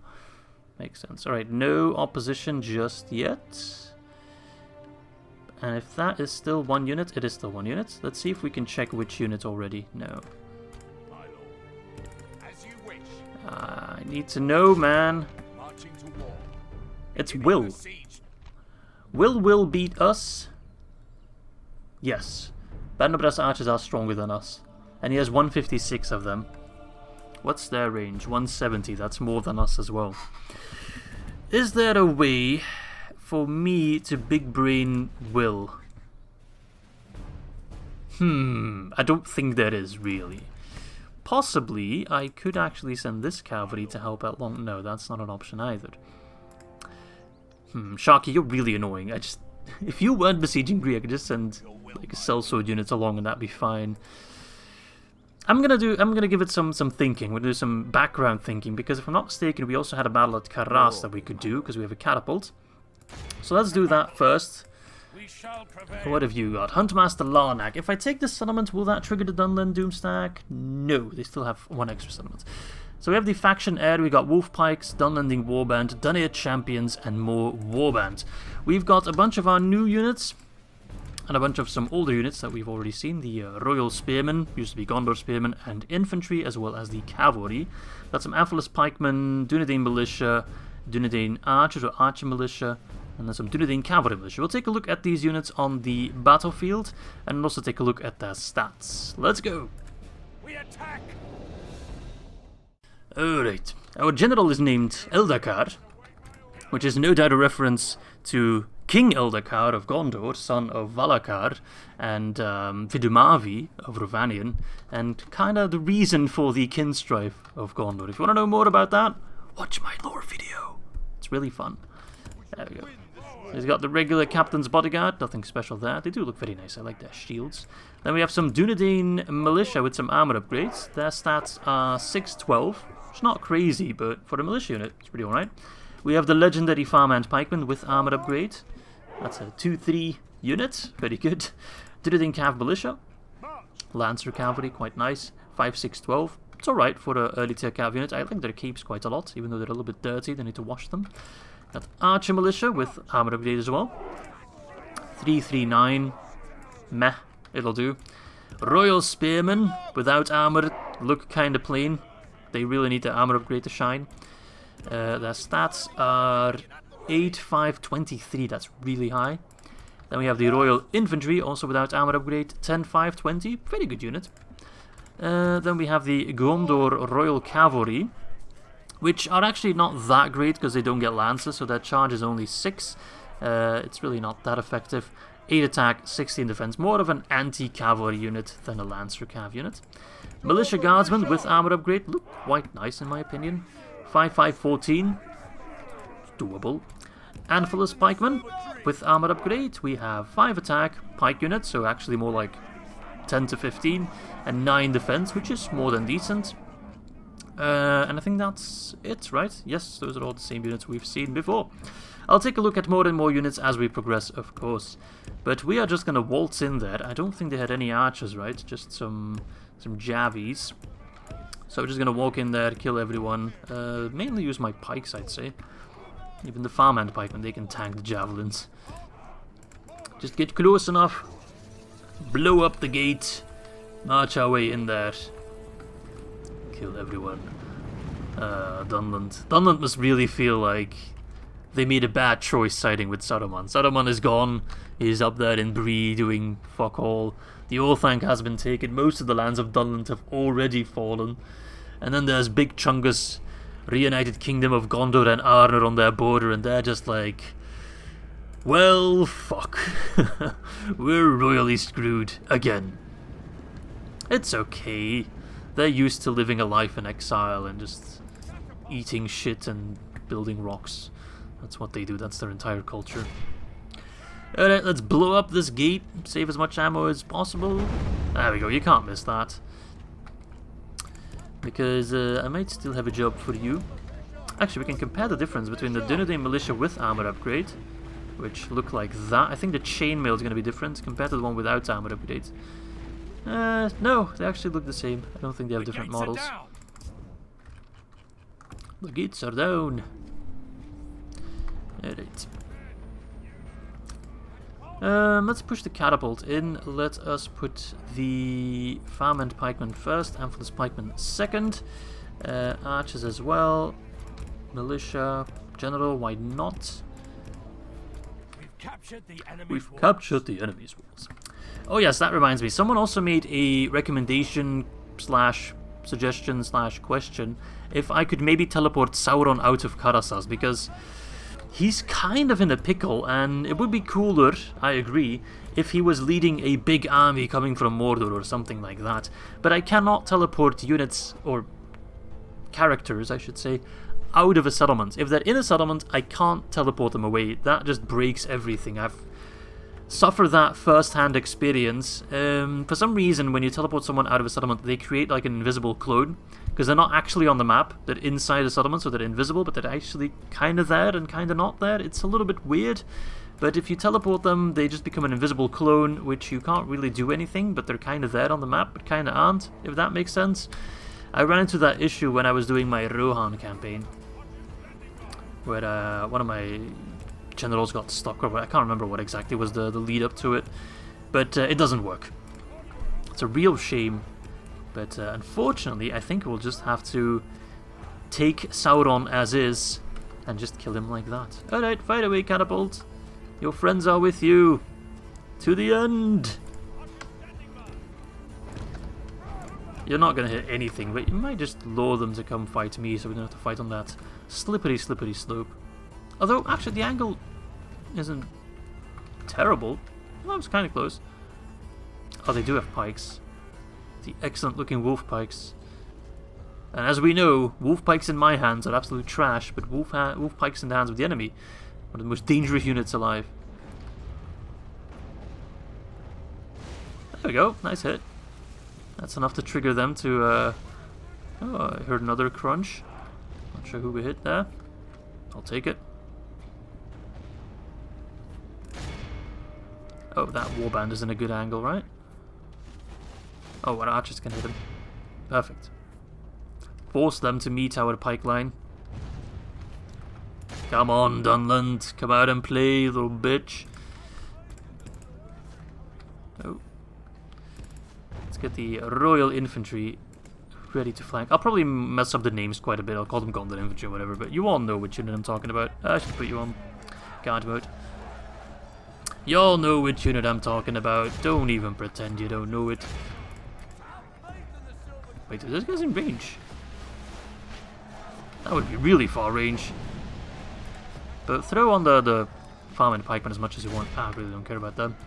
Makes sense. Alright, no opposition just yet. And if that is still 1 unit, it is still 1 unit. Let's see if we can check which unit already. No. I need to know, man. It's Will. Will beat us? Yes. Bandobras archers are stronger than us. And he has 156 of them. What's their range? 170. That's more than us as well. Is there a way for me to big brain Will? I don't think there is, really. Possibly, I could actually send this cavalry to help out long... No, that's not an option either. Shaki, you're really annoying. If you weren't besieging Bree, I could just send like a sellsword unit along and that'd be fine. I'm gonna give it some thinking. We'll do some background thinking, because if I'm not mistaken, we also had a battle at Carras that we could do, because we have a catapult. So let's do that first. What have you got? Huntmaster Larnak. If I take this settlement, will that trigger the Dunland Doomstack? No, they still have 1 extra settlement. So we have the faction heir, we got Wolf Pikes, Dunlending Warband, Dunir Champions, and more Warband. We've got a bunch of our new units, and a bunch of some older units that we've already seen. The Royal Spearmen, used to be Gondor Spearmen, and Infantry, as well as the Cavalry. Got some Amphalis Pikemen, Dunedain Militia, Dunedain Archers or Archer Militia, and then some Dunedain Cavalry Militia. We'll take a look at these units on the battlefield, and also take a look at their stats. Let's go! We attack! Alright, our general is named Eldacar, which is no doubt a reference to King Eldacar of Gondor, son of Valacar, and Vidumavi of Rovanion, and kinda the reason for the kinstrife of Gondor. If you want to know more about that, watch my lore video. It's really fun. There we go. He's got the regular Captain's Bodyguard, nothing special there. They do look very nice, I like their shields. Then we have some Dunedain Militia with some armor upgrades. Their stats are 612. It's not crazy, but for a militia unit, it's pretty alright. We have the legendary Farmhand Pikeman with armor upgrade. That's a 2-3 unit, very good. Dunedain Cav Militia. Lancer Cavalry, quite nice. 5-6-12. It's alright for an early tier Cav unit. I like their capes quite a lot, even though they're a little bit dirty, they need to wash them. Got Archer Militia with armor upgrade as well. 3-3-9. Meh, it'll do. Royal Spearmen without armor, look kinda plain. They really need the armor upgrade to shine. Their stats are 8-5-23, that's really high. Then we have the Royal Infantry, also without armor upgrade, 10-5-20, very good unit. Then we have the Gondor Royal Cavalry, which are actually not that great because they don't get lances, so their charge is only 6. It's really not that effective. 8 attack, 16 defense, more of an anti-cavalry unit than a Lancer Cav unit. Militia Guardsmen with armor upgrade look quite nice in my opinion. 5-5-14, doable. Amphalis Pikemen with armor upgrade, we have 5 attack, pike units, so actually more like 10 to 15, and 9 defense, which is more than decent. And I think that's it, right? Yes, those are all the same units we've seen before. I'll take a look at more and more units as we progress, of course. But we are just going to waltz in there. I don't think they had any archers, right? Just some javies. So we're just going to walk in there, kill everyone. Mainly use my pikes, I'd say. Even the farmhand pikemen, they can tank the javelins. Just get close enough. Blow up the gate. March our way in there. Kill everyone. Dunland. Dunland must really feel like they made a bad choice siding with Saruman. Saruman is gone. He's up there in Bree doing fuck all. The Orthanc has been taken. Most of the lands of Dunland have already fallen. And then there's Big Chungus, Reunited Kingdom of Gondor and Arnor on their border, and they're just like, well, fuck. We're royally screwed again. It's okay. They're used to living a life in exile and just eating shit and building rocks. That's what they do, that's their entire culture. Alright, let's blow up this gate, save as much ammo as possible. There we go, you can't miss that. Because I might still have a job for you. Actually, we can compare the difference between the Dunedain Militia with armor upgrade, which look like that. I think the chainmail is going to be different compared to the one without armor upgrade. No, they actually look the same. I don't think they have different models. The gates are down. Alright. Let's push the catapult in. Let us put the Farmhand Pikeman first, Amphalis Pikeman second. Archers as well. Militia, General, why not? We've captured the enemy's walls. Oh yes, that reminds me. Someone also made a recommendation slash suggestion slash question if I could maybe teleport Sauron out of Carras, because he's kind of in a pickle, and it would be cooler, I agree, if he was leading a big army coming from Mordor or something like that. But I cannot teleport units, or characters, I should say, out of a settlement. If they're in a settlement, I can't teleport them away. That just breaks everything. I've suffered that first-hand experience. For some reason, when you teleport someone out of a settlement, they create like an invisible clone, because they're not actually on the map. They're inside a settlement, so they're invisible, but they're actually kind of there and kind of not there. It's a little bit weird, but if you teleport them, they just become an invisible clone, which you can't really do anything, but they're kind of there on the map, but kind of aren't, if that makes sense. I ran into that issue when I was doing my Rohan campaign, where one of my generals got stuck, or I can't remember what exactly was the lead up to it, but it doesn't work. It's a real shame, but unfortunately I think we'll just have to take Sauron as is and just kill him like that. Alright, fire away, catapult. Your friends are with you. To the end. You're not going to hit anything, but you might just lure them to come fight me so we don't have to fight on that slippery slope. Although, actually, the angle isn't terrible. That was kind of close. Oh, they do have pikes. The excellent looking wolf pikes. And as we know, wolf pikes in my hands are absolute trash, but wolf pikes in the hands of the enemy are the most dangerous units alive. There we go, nice hit. That's enough to trigger them to... oh, I heard another crunch. Not sure who we hit there. I'll take it. Oh, that warband is in a good angle, right? Oh, our archers can hit him. Perfect. Force them to meet our pike line. Come on, Dunland. Come out and play, little bitch. Oh. Let's get the Royal Infantry ready to flank. I'll probably mess up the names quite a bit. I'll call them Gondor Infantry or whatever, but you all know which unit I'm talking about. I should put you on guard mode. You all know which unit I'm talking about. Don't even pretend you don't know it. Wait, this guy's in range. That would be really far range. But throw on the farm and pikemen as much as you want. I really don't care about them.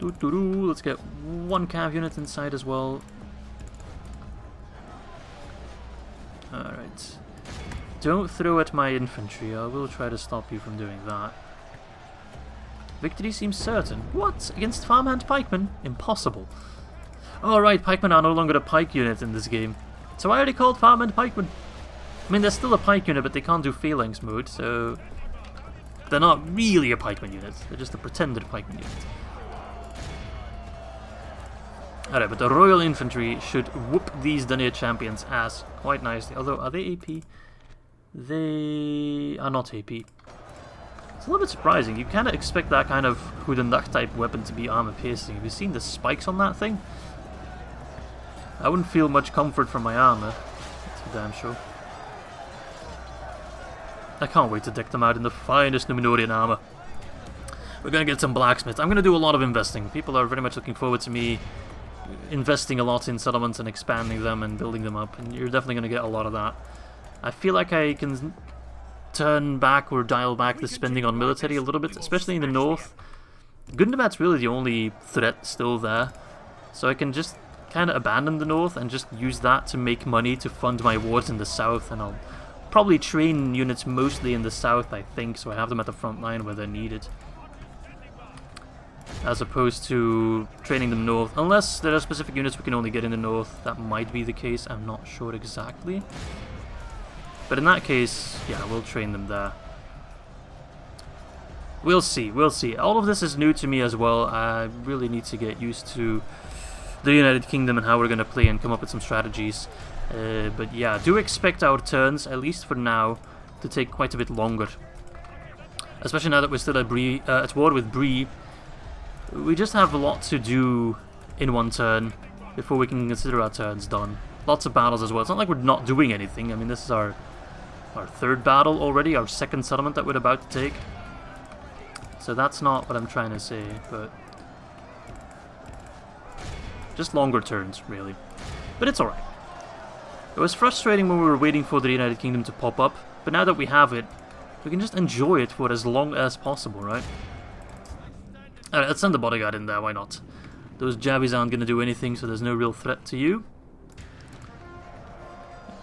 Let's get one cav unit inside as well. Alright. Don't throw at my infantry. I will try to stop you from doing that. Victory seems certain. What? Against farmhand pikemen? Impossible. Alright, pikemen are no longer a pike unit in this game. So I already called farmhand pikemen. I mean, they're still a pike unit, but they can't do phalanx mode, so... They're not really a pikeman unit. They're just a pretended pikeman unit. Alright, but the Royal Infantry should whoop these Dunir champions' ass quite nicely. Although, are they AP? They are not AP. It's a little bit surprising. You kind of expect that kind of Houdendak type weapon to be armor piercing. Have you seen the spikes on that thing? I wouldn't feel much comfort from my armor. That's for damn sure. I can't wait to deck them out in the finest Numenorian armor. We're gonna get some blacksmiths. I'm gonna do a lot of investing. People are very much looking forward to me investing a lot in settlements and expanding them and building them up, and you're definitely gonna get a lot of that. I feel like I can turn back or dial back the spending on military a little bit, especially in the north. Gundabad's really the only threat still there, so I can just kind of abandon the north and just use that to make money to fund my wars in the south, and I'll probably train units mostly in the south, I think, so I have them at the front line where they're needed, as opposed to training them north. Unless there are specific units we can only get in the north, that might be the case, I'm not sure exactly. But in that case, yeah, we'll train them there. We'll see, we'll see. All of this is new to me as well. I really need to get used to the United Kingdom and how we're going to play and come up with some strategies. But yeah, do expect our turns, at least for now, to take quite a bit longer. Especially now that we're still at war with Bree. We just have a lot to do in one turn before we can consider our turns done. Lots of battles as well. It's not like we're not doing anything. I mean, this is our third battle already, our second settlement that we're about to take. So that's not what I'm trying to say, but just longer turns, really. But it's alright. It was frustrating when we were waiting for the United Kingdom to pop up, but now that we have it, we can just enjoy it for as long as possible, right? Alright, let's send the bodyguard in there, why not? Those jabbies aren't going to do anything, so there's no real threat to you.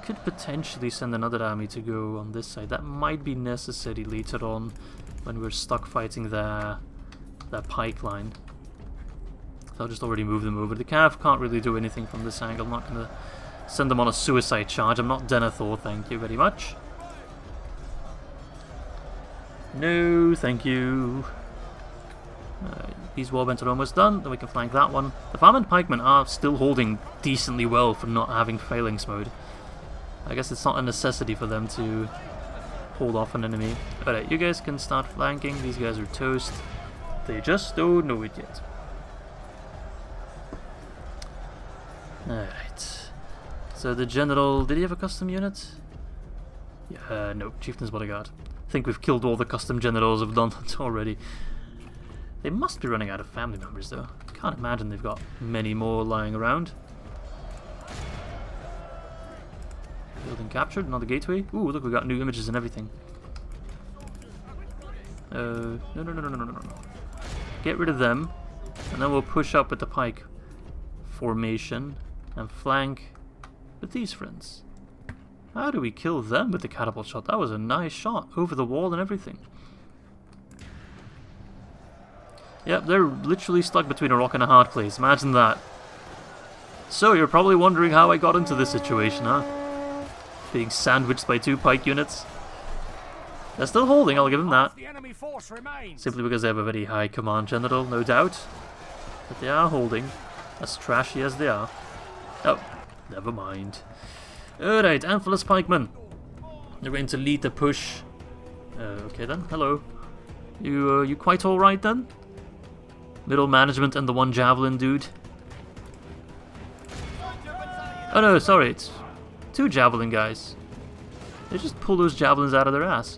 Could potentially send another army to go on this side. That might be necessary later on when we're stuck fighting their pike line. So I'll just already move them over. The cav can't really do anything from this angle. I'm not going to send them on a suicide charge. I'm not Denethor, thank you very much. No, thank you. These warbands are almost done, then we can flank that one. The farm and pikemen are still holding decently well for not having phalanx mode. I guess it's not a necessity for them to hold off an enemy. Alright, you guys can start flanking. These guys are toast. They just don't know it yet. Alright. So the general... Did he have a custom unit? Yeah, no. Chieftain's bodyguard. I think we've killed all the custom generals of Dunland already. They must be running out of family members though. Can't imagine they've got many more lying around. Building captured, another gateway. Ooh, look, we got new images and everything. No. Get rid of them, and then we'll push up with the pike formation and flank with these friends. How do we kill them with the catapult shot? That was a nice shot, over the wall and everything. Yep, they're literally stuck between a rock and a hard place. Imagine that. So, you're probably wondering how I got into this situation, huh? Being sandwiched by 2 pike units. They're still holding, I'll give them that. Simply because they have a very high command general, no doubt. But they are holding, as trashy as they are. Oh, never mind. Alright, Antlerless pikemen. They're going to lead the push. Okay then, hello. You quite alright then? Middle management and the 1 javelin dude. Oh no, sorry, it's 2 javelin guys. They just pull those javelins out of their ass.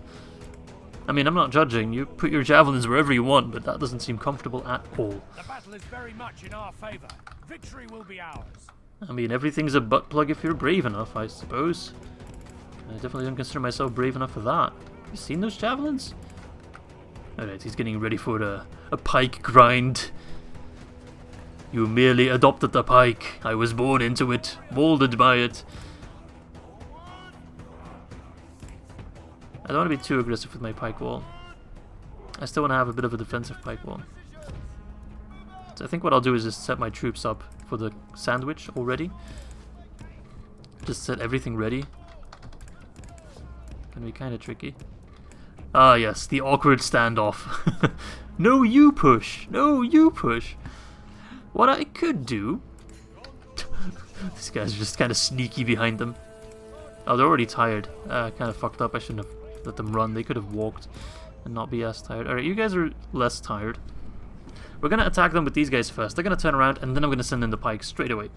I mean, I'm not judging. You put your javelins wherever you want, but that doesn't seem comfortable at all. The battle is very much in our favor. Victory will be ours. I mean, everything's a butt plug if you're brave enough, I suppose. I definitely don't consider myself brave enough for that. You seen those javelins? Alright, he's getting ready for a pike grind. You merely adopted the pike. I was born into it, molded by it. I don't want to be too aggressive with my pike wall. I still want to have a bit of a defensive pike wall. So I think what I'll do is just set my troops up for the sandwich already. Just set everything ready. Gonna be kind of tricky. Ah yes, the awkward standoff. No, you push! No, you push! What I could do... These guys are just kind of sneaky behind them. Oh, they're already tired. Kind of fucked up. I shouldn't have let them run. They could have walked and not be as tired. Alright, you guys are less tired. We're going to attack them with these guys first. They're going to turn around and then I'm going to send in the pikes straight away.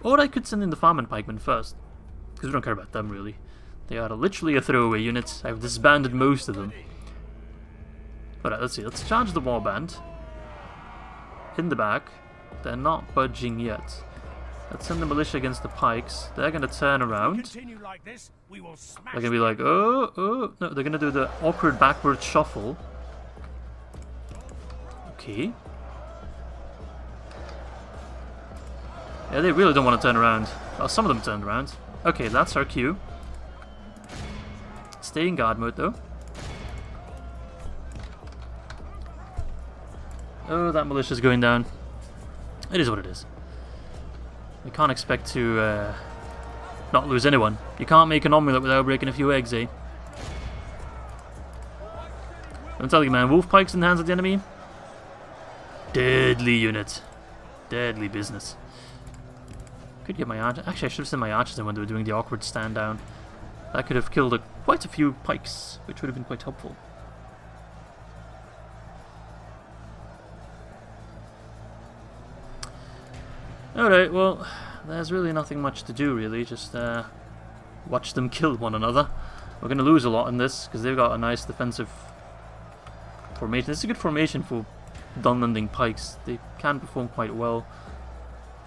Or I could send in the farming pikemen first. Because we don't care about them really. They are literally a throwaway unit. I've disbanded most of them. Alright, let's see. Let's charge the warband. In the back. They're not budging yet. Let's send the militia against the pikes. They're going to turn around. They're going to be like, oh. No, they're going to do the awkward backward shuffle. Okay. Yeah, they really don't want to turn around. Oh, some of them turned around. Okay, that's our cue. Stay in guard mode, though. Oh, that militia's going down. It is what it is. We can't expect to not lose anyone. You can't make an omelette without breaking a few eggs, eh? I'm telling you, man, wolf pikes in the hands of the enemy. Deadly unit. Deadly business. Could get my archers. Actually, I should have sent my archers in when they were doing the awkward stand down. That could have killed quite a few pikes, which would have been quite helpful. Alright, well, there's really nothing much to do, really. Just watch them kill one another. We're going to lose a lot in this, because they've got a nice defensive formation. This is a good formation for Dunlanding pikes. They can perform quite well.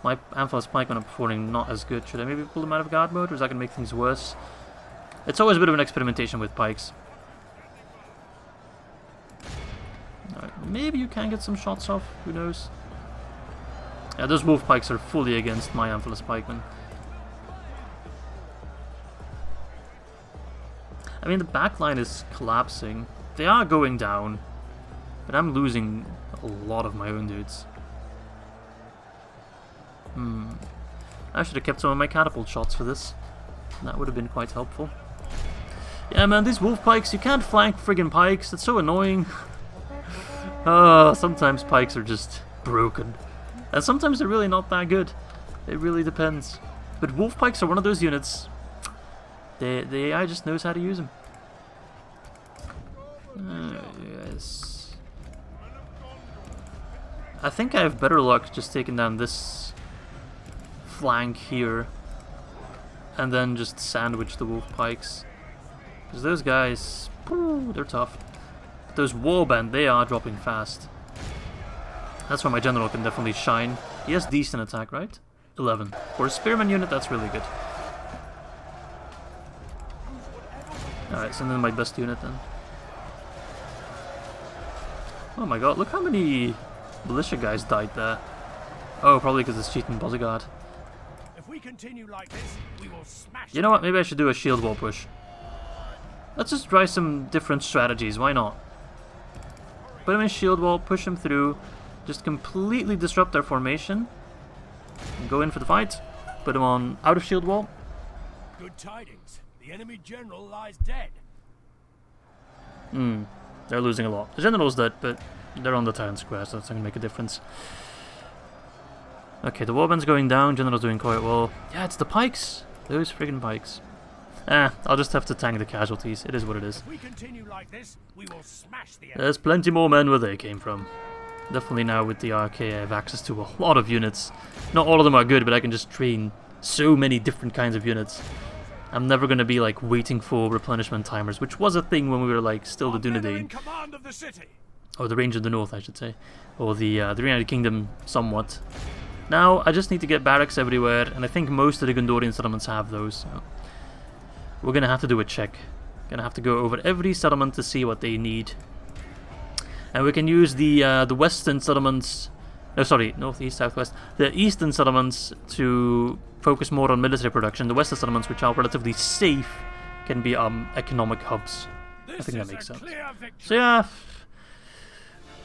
My Antlerless pikemen are performing not as good. Should I maybe pull them out of guard mode, or is that going to make things worse? It's always a bit of an experimentation with pikes. Alright, maybe you can get some shots off, who knows? Yeah, those wolf pikes are fully against my Antlerless pikemen. I mean, the back line is collapsing. They are going down, but I'm losing a lot of my own dudes. I should have kept some of my catapult shots for this. That would have been quite helpful. Yeah, man, these wolf pikes, you can't flank friggin' pikes. That's so annoying. Oh, sometimes pikes are just broken. And sometimes they're really not that good. It really depends. But wolf pikes are one of those units. The AI just knows how to use them. Yes. I think I have better luck just taking down this flank here. And then just sandwich the wolf pikes. Because those guys, they're tough. Those warband, they are dropping fast. That's where my general can definitely shine. He has decent attack, right? 11. For a spearman unit, that's really good. Alright, send in my best unit then. Oh my god, look how many militia guys died there. Oh, probably because it's cheating bodyguard. If we continue like this, we will smash. You know what, maybe I should do a shield wall push. Let's just try some different strategies, why not? Put him in shield wall, push him through, just completely disrupt their formation. And go in for the fight. Put him on out of shield wall. Good tidings. The enemy general lies dead. They're losing a lot. The general's dead, but they're on the town square, so that's not going to make a difference. Okay, the warband's going down, general's doing quite well. Yeah, it's the pikes. Those friggin' pikes. I'll just have to tank the casualties. It is what it is. If we continue like this, we will smash the enemy. There's plenty more men where they came from. Definitely now with the RK I have access to a lot of units. Not all of them are good, but I can just train so many different kinds of units. I'm never going to be like waiting for replenishment timers, which was a thing when we were like still the Dunedain. Or the Range of the North, I should say. Or the Reunited Kingdom somewhat. Now, I just need to get barracks everywhere, and I think most of the Gondorian settlements have those. So we're going to have to do a check. Going to have to go over every settlement to see what they need. And we can use the western settlements... No, sorry, northeast, southwest. The eastern settlements to focus more on military production. The western settlements, which are relatively safe, can be economic hubs. I think that makes sense. So yeah,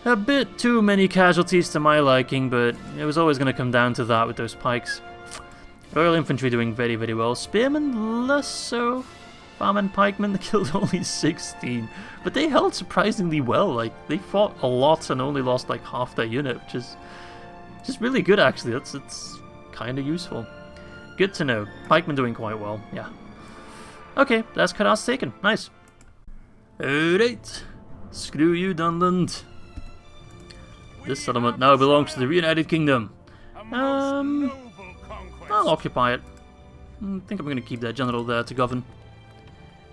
a bit too many casualties to my liking, but it was always going to come down to that with those pikes. Royal Infantry doing very, very well. Spearmen less so. Farm pikemen killed only 16, but they held surprisingly well. Like, they fought a lot and only lost like half their unit, which is just really good actually. It's kind of useful. Good to know. Pikemen doing quite well, yeah. Okay, that's Carras taken. Nice. Alright. Screw you, Dunland. This settlement now belongs to the Reunited Kingdom. I'll occupy it. I think I'm going to keep that general there to govern.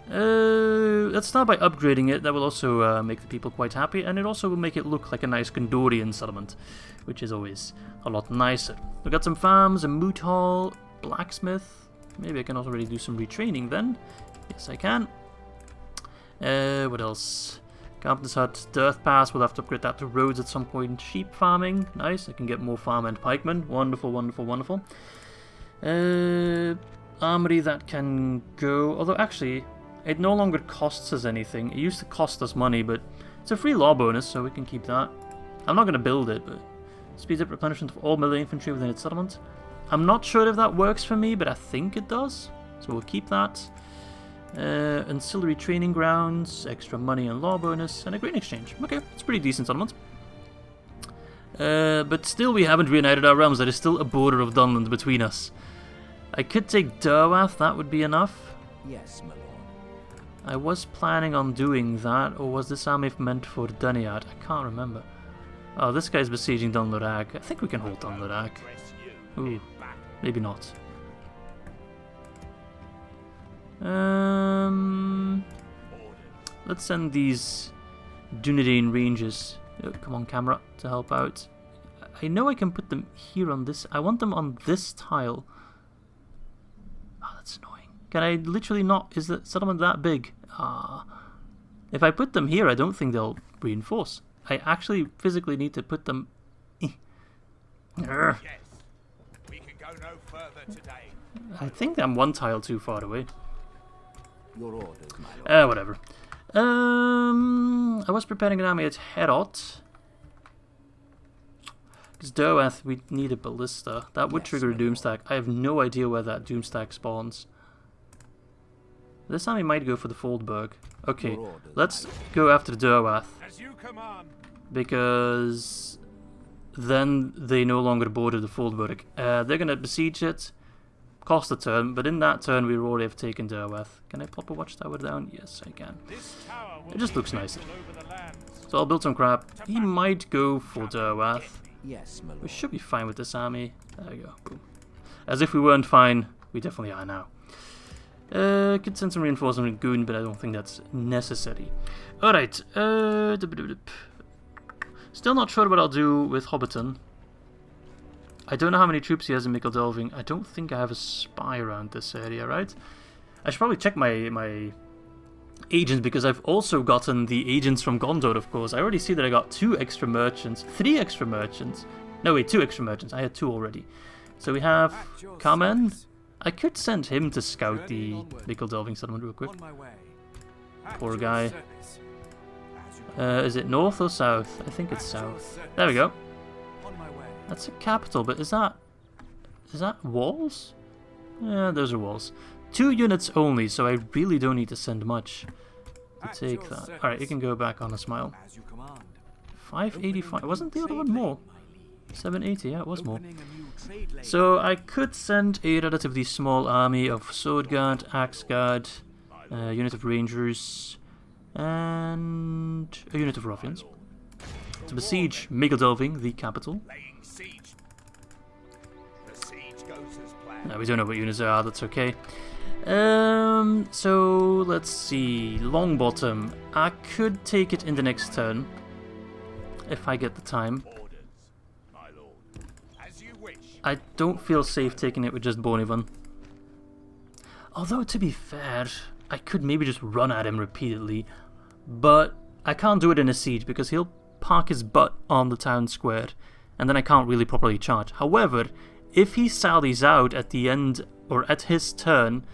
Let's start by upgrading it. That will also make the people quite happy, and it also will make it look like a nice Gondorian settlement, which is always a lot nicer. We've got some farms, a moot hall, blacksmith. Maybe I can also already do some retraining then. Yes, I can. What else? Carpenter's hut, Dearth Pass. We'll have to upgrade that to roads at some point. Sheep farming. Nice. I can get more farm and pikemen. Wonderful, wonderful, wonderful. Armory that can go. Although actually, it no longer costs us anything. It used to cost us money, but it's a free law bonus, so we can keep that. I'm not going to build it, but speeds up replenishment of all melee infantry within its settlement. I'm not sure if that works for me, but I think it does. So we'll keep that. Ancillary training grounds, extra money and law bonus, and a grain exchange. Okay, it's a pretty decent settlement. But still we haven't reunited our realms. There is still a border of Dunland between us. I could take Derwath, that would be enough. Yes, my lord. I was planning on doing that, or was this army meant for Dunedain? I can't remember. Oh, this guy's besieging Dunlorag. I think we can hold Dunlorag. Ooh, maybe not. Let's send these Dunedain Rangers. Oh, come on, camera, to help out. I know I can put them here on this. I want them on this tile. Oh, that's annoying. Can I literally not? Is the settlement that big? If I put them here, I don't think they'll reinforce. I actually physically need to put them... Yes. We can go no further today. I think I'm one tile too far away. Your orders, my lord. Whatever. I was preparing an army at Herod. Because Derwath, we need a ballista. That would trigger a doomstack. I have no idea where that doomstack spawns. This army might go for the Foldberg. Okay, let's go after Derwath. As you command. because then they no longer border the Framsburg. They're going to besiege it, cost a turn, but in that turn we already have taken Derwath. Can I plop a watchtower down? Yes, I can. It just looks nicer. So I'll build some crap. He might go for Derwath. Yes, my lord. We should be fine with this army. There we go. Boom. As if we weren't fine, we definitely are now. Could send some reinforcement in Goon, but I don't think that's necessary. Alright. Still not sure what I'll do with Hobbiton. I don't know how many troops he has in Delving. I don't think I have a spy around this area, right? I should probably check my agents, because I've also gotten the agents from Gondor, of course. I already see that I got 2 extra merchants. 3 extra merchants. No, wait, 2 extra merchants. I had 2 already. So we have Carmen. I could send him to scout the Delving settlement real quick. Poor guy. Is it north or south? I think it's south. There we go. That's a capital, but is that walls? Yeah, those are walls. 2 units only, so I really don't need to send much to take that. Alright, you can go back on a smile. 585. Wasn't the other one more? 780, yeah, it was more. So I could send a relatively small army of Sword Guard, Axe Guard, a unit of Rangers, and a unit of Ruffians to besiege Delving, the capital. No, we don't know what units they are, that's okay. So let's see. Longbottom. I could take it in the next turn if I get the time. I don't feel safe taking it with just Bonivan. Although, to be fair, I could maybe just run at him repeatedly, but I can't do it in a siege because he'll park his butt on the town square, and then I can't really properly charge. However, if he sallies out at the end, or at his turn,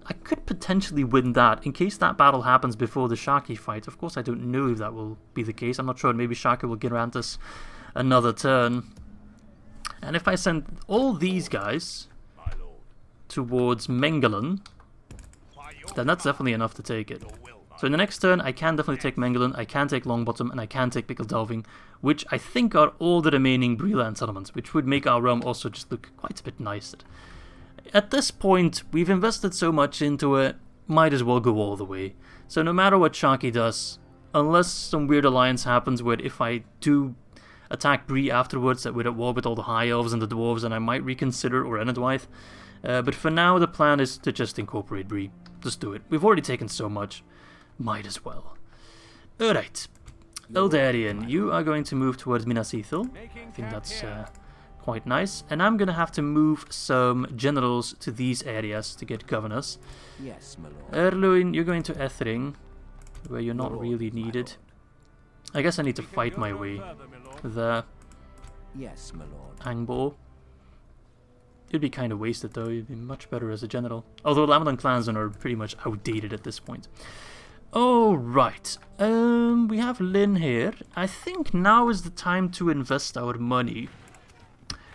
I could potentially win that, in case that battle happens before the Shaki fight. Of course, I don't know if that will be the case. I'm not sure. Maybe Shaki will grant us another turn. And if I send all these guys towards Mengelen, then that's definitely enough to take it. So in the next turn, I can definitely take Mengelen, I can take Longbottom, and I can take Delving, which I think are all the remaining Breland settlements, which would make our realm also just look quite a bit nicer. At this point, we've invested so much into it, might as well go all the way. So no matter what Shaki does, unless some weird alliance happens where if I do attack Bree afterwards, that we're at war with all the High Elves and the Dwarves, and I might reconsider, or Enedwaith. But for now, the plan is to just incorporate Bree. Just do it. We've already taken so much. Might as well. Alright. Eldarion, you are going to move towards Minas Ithil. I think that's quite nice. And I'm going to have to move some generals to these areas to get governors. Yes, my lord. Erluin, you're going to Ethring, where you're not really needed. I guess I need to fight my way there. Yes, my lord. Angmar. It'd be kind of wasted though, you'd be much better as a general. Although Lamadan clansmen are pretty much outdated at this point. Alright, we have Lynn here. I think now is the time to invest our money.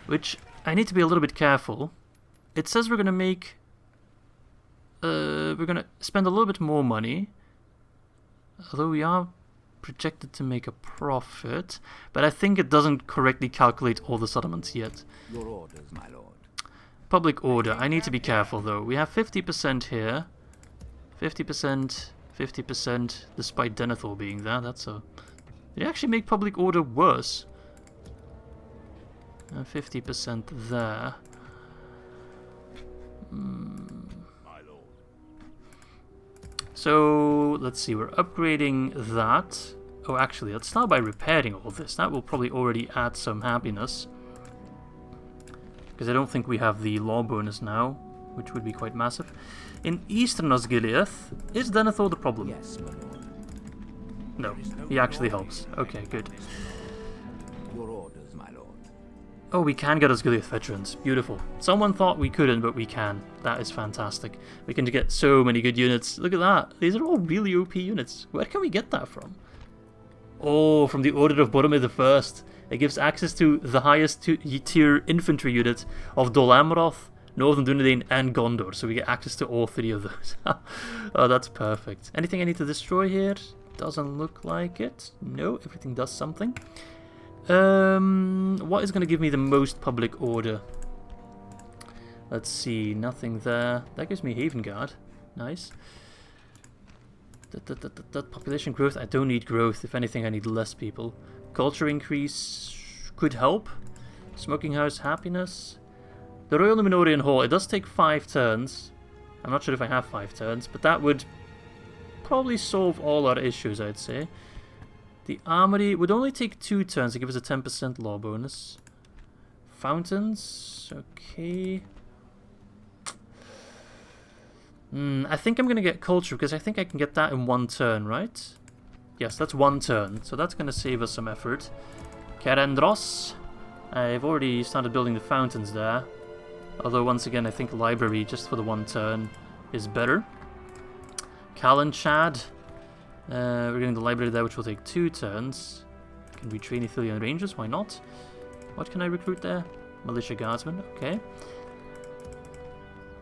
Which, I need to be a little bit careful. It says we're gonna make... we're gonna spend a little bit more money. Although we are projected to make a profit. But I think it doesn't correctly calculate all the settlements yet. Your orders, my lord. Public order. I need to be careful though. We have 50% here. 50%, 50%, despite Denethor being there. That's a... Did he actually make public order worse? 50% there. So, let's see, we're upgrading that. Oh, actually, let's start by repairing all this. That will probably already add some happiness. Because I don't think we have the law bonus now, which would be quite massive. In Eastern Osgiliath, is Denethor the problem? Yes, my lord. No, he actually helps. Okay, good. Your orders, my lord. Oh, we can get Osgiliath veterans. Beautiful. Someone thought we couldn't, but we can. That is fantastic. We can get so many good units. Look at that. These are all really OP units. Where can we get that from? Oh, from the Order of Boromir the First. It gives access to the highest tier infantry unit of Dol Amroth, Northern Dunedain, and Gondor. So we get access to all 3 of those. Oh, that's perfect. Anything I need to destroy here? Doesn't look like it. No, everything does something. What is going to give me the most public order? Let's see, nothing there. That gives me Havengard. Nice. That population growth, I don't need growth. If anything, I need less people. Culture increase could help. Smoking house, happiness. The Royal Numenorian Hall, it does take 5 turns. I'm not sure if I have 5 turns, but that would probably solve all our issues, I'd say. The Armory would only take 2 turns to give us a 10% law bonus. Fountains, okay. I think I'm going to get culture because I think I can get that in 1 turn, right? Yes, that's 1 turn, so that's going to save us some effort. Kerendros. I've already started building the fountains there. Although, once again, I think library, just for the 1 turn, is better. Kalanchad. We're getting the library there, which will take 2 turns. Can we train Ithilien Rangers? Why not? What can I recruit there? Militia Guardsmen, okay.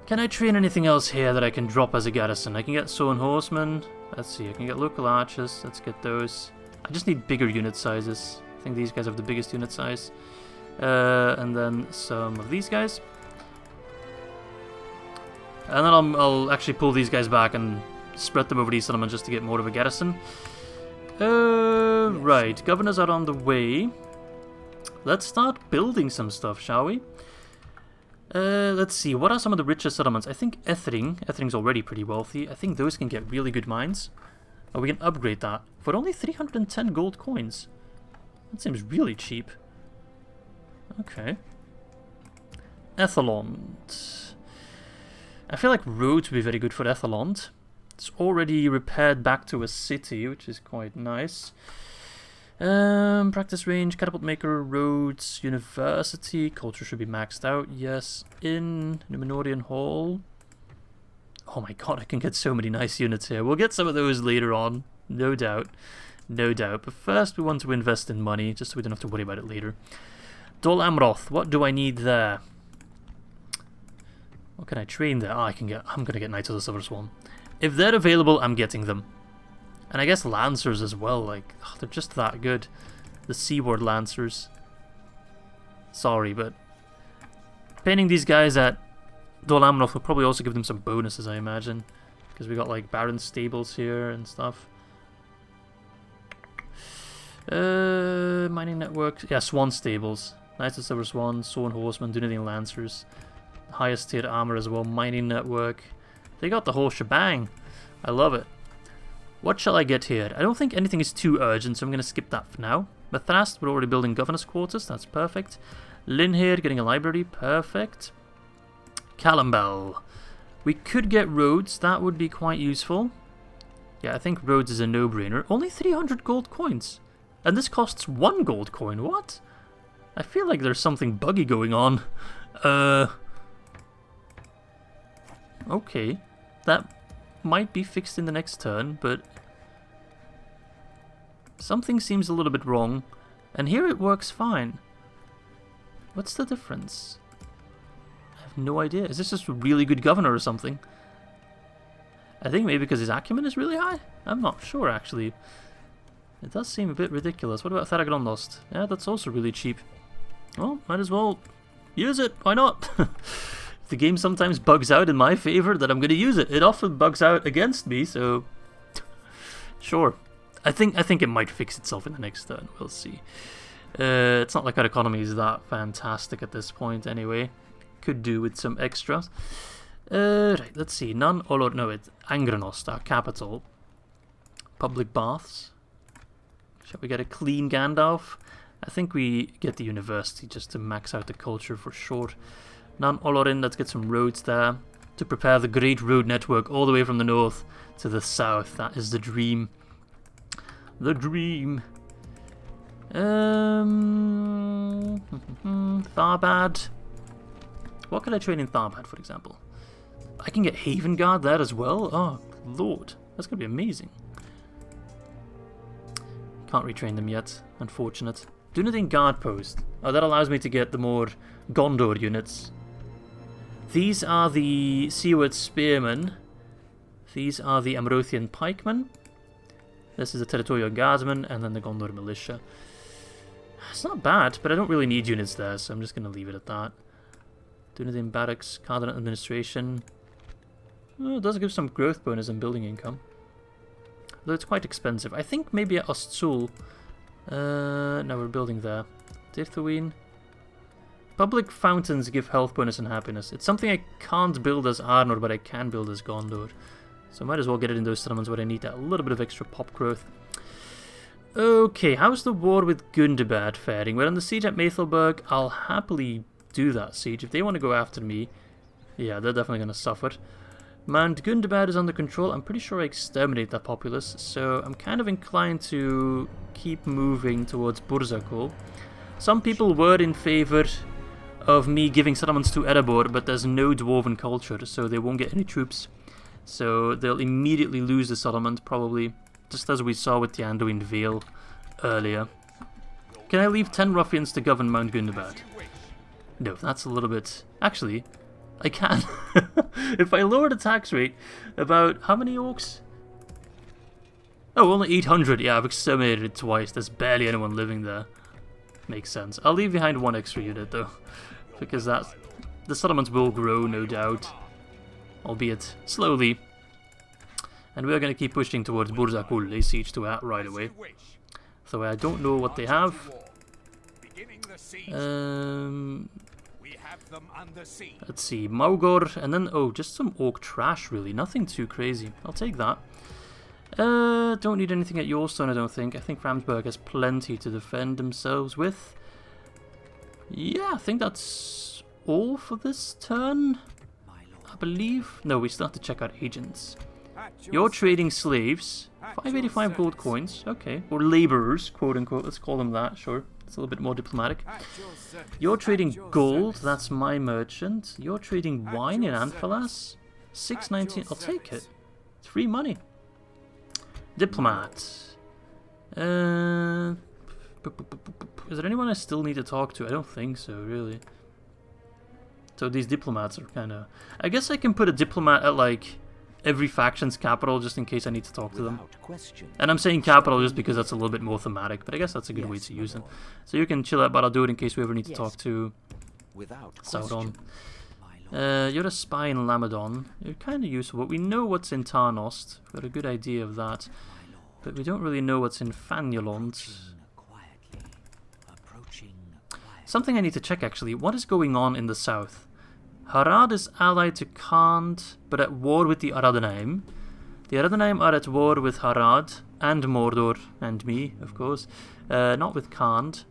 Can I train anything else here that I can drop as a garrison? I can get Sown Horsemen. Let's see, I can get local archers. Let's get those. I just need bigger unit sizes. I think these guys have the biggest unit size. And then some of these guys. And then I'll actually pull these guys back and spread them over these settlements just to get more of a garrison. Right, governors are on the way. Let's start building some stuff, shall we? Let's see, what are some of the richer settlements? I think Ethering's already pretty wealthy. I think those can get really good mines. Oh, we can upgrade that for only 310 gold coins. That seems really cheap. Okay. Ethelond. I feel like roads would be very good for Ethelond. It's already repaired back to a city, which is quite nice. Practice range, catapult maker, roads, university, culture should be maxed out, yes. In Numenorian Hall. Oh my god, I can get so many nice units here. We'll get some of those later on, no doubt. No doubt. But first we want to invest in money, just so we don't have to worry about it later. Dol Amroth, what do I need there? What can I train there? Oh, I'm gonna get Knights of the Silver Swan. If they're available, I'm getting them. And I guess Lancers as well, like, oh, they're just that good. The Seaward Lancers. Sorry, but painting these guys at Dol Amroth will probably also give them some bonuses, I imagine. Because we got, like, Baron Stables here and stuff. Mining Network. Yeah, Swan Stables. Knights of Silver Swan, Sown Horsemen, Dunedin Lancers. Highest tier armor as well, Mining Network. They got the whole shebang. I love it. What shall I get here? I don't think anything is too urgent, so I'm going to skip that for now. Mathrast, we're already building Governor's Quarters, that's perfect. Linhair, getting a library, perfect. Calambel. We could get roads, that would be quite useful. Yeah, I think roads is a no-brainer. Only 300 gold coins. And this costs 1 gold coin, what? I feel like there's something buggy going on. Okay. That might be fixed in the next turn, but something seems a little bit wrong. And here it works fine. What's the difference? I have no idea. Is this just a really good governor or something? I think maybe because his acumen is really high? I'm not sure, actually. It does seem a bit ridiculous. What about Tharagon Lost? Yeah, that's also really cheap. Well, might as well use it. Why not? If the game sometimes bugs out in my favor, then I'm going to use it. It often bugs out against me, so sure. I think it might fix itself in the next turn. We'll see. It's not like our economy is that fantastic at this point anyway. Could do with some extras. Right, let's see. It's Angrenost, our capital. Public baths. Shall we get a clean Gandalf? I think we get the university just to max out the culture for short. Nan Olorin, let's get some roads there to prepare the great road network all the way from the north to the south. That is the dream. The dream. Tharbad. What can I train in Tharbad, for example? I can get Havengard there as well? Oh, lord. That's going to be amazing. Can't retrain them yet. Unfortunate. Dunedin Guard Post. Oh, that allows me to get the more Gondor units. These are the Seaward Spearmen. These are the Amrothian Pikemen. This is the Territorial Guardsmen, and then the Gondor Militia. It's not bad, but I don't really need units there, so I'm just going to leave it at that. Dunedin Barracks, Cardolan Administration. Oh, it does give some growth bonus and building income. Though it's quite expensive. I think maybe at Ostul. No, we're building there. Tirthuin. Public fountains give health bonus and happiness. It's something I can't build as Arnor, but I can build as Gondor. So I might as well get it in those settlements where I need that little bit of extra pop growth. Okay, how's the war with Gundabad faring? We're on the siege at Maethelberg. I'll happily do that siege. If they want to go after me, yeah, they're definitely going to suffer. Mount Gundabad is under control. I'm pretty sure I exterminate that populace, so I'm kind of inclined to keep moving towards Burzakul. Some people were in favour of me giving settlements to Erebor, but there's no dwarven culture, so they won't get any troops. So they'll immediately lose the settlement, probably, just as we saw with the Anduin Vale earlier. Can I leave 10 ruffians to govern Mount Gundabad? No, that's a little bit... Actually, I can. If I lower the tax rate, about... How many orcs? Oh, only 800. Yeah, I've exterminated it twice. There's barely anyone living there. Makes sense. I'll leave behind one extra unit, though, because the settlements will grow, no doubt. Albeit slowly. And we're going to keep pushing towards Burzakul, a siege to that right away. So I don't know what they have. Let's see, Maugor, and then, oh, just some orc trash, really. Nothing too crazy. I'll take that. Don't need anything at Yorkstone, I don't think. I think Framsburg has plenty to defend themselves with. Yeah, I think that's all for this turn, I believe. No, we still have to check out agents. You're trading slaves. 585 gold coins, okay. Or labourers, quote unquote, let's call them that, sure. It's a little bit more diplomatic. You're trading gold, that's my merchant. You're trading wine in Anphalas. 619, I'll take it. It's free money. Diplomat. Is there anyone I still need to talk to? I don't think so, really. So these diplomats are kind of... I guess I can put a diplomat at, like, every faction's capital just in case I need to talk to them. And I'm saying capital just because that's a little bit more thematic, but I guess that's a good way to use them. So you can chill out, but I'll do it in case we ever need to talk to Sauron. You're a spy in Lamadon. You're kind of useful, but we know what's in Tarnost. We've got a good idea of that. But we don't really know what's in Fanyalont. Something I need to check, actually. What is going on in the south? Harad is allied to Khand, but at war with the Ar-Adûnâim. The Ar-Adûnâim are at war with Harad, and Mordor, and me, of course. Not with Khand.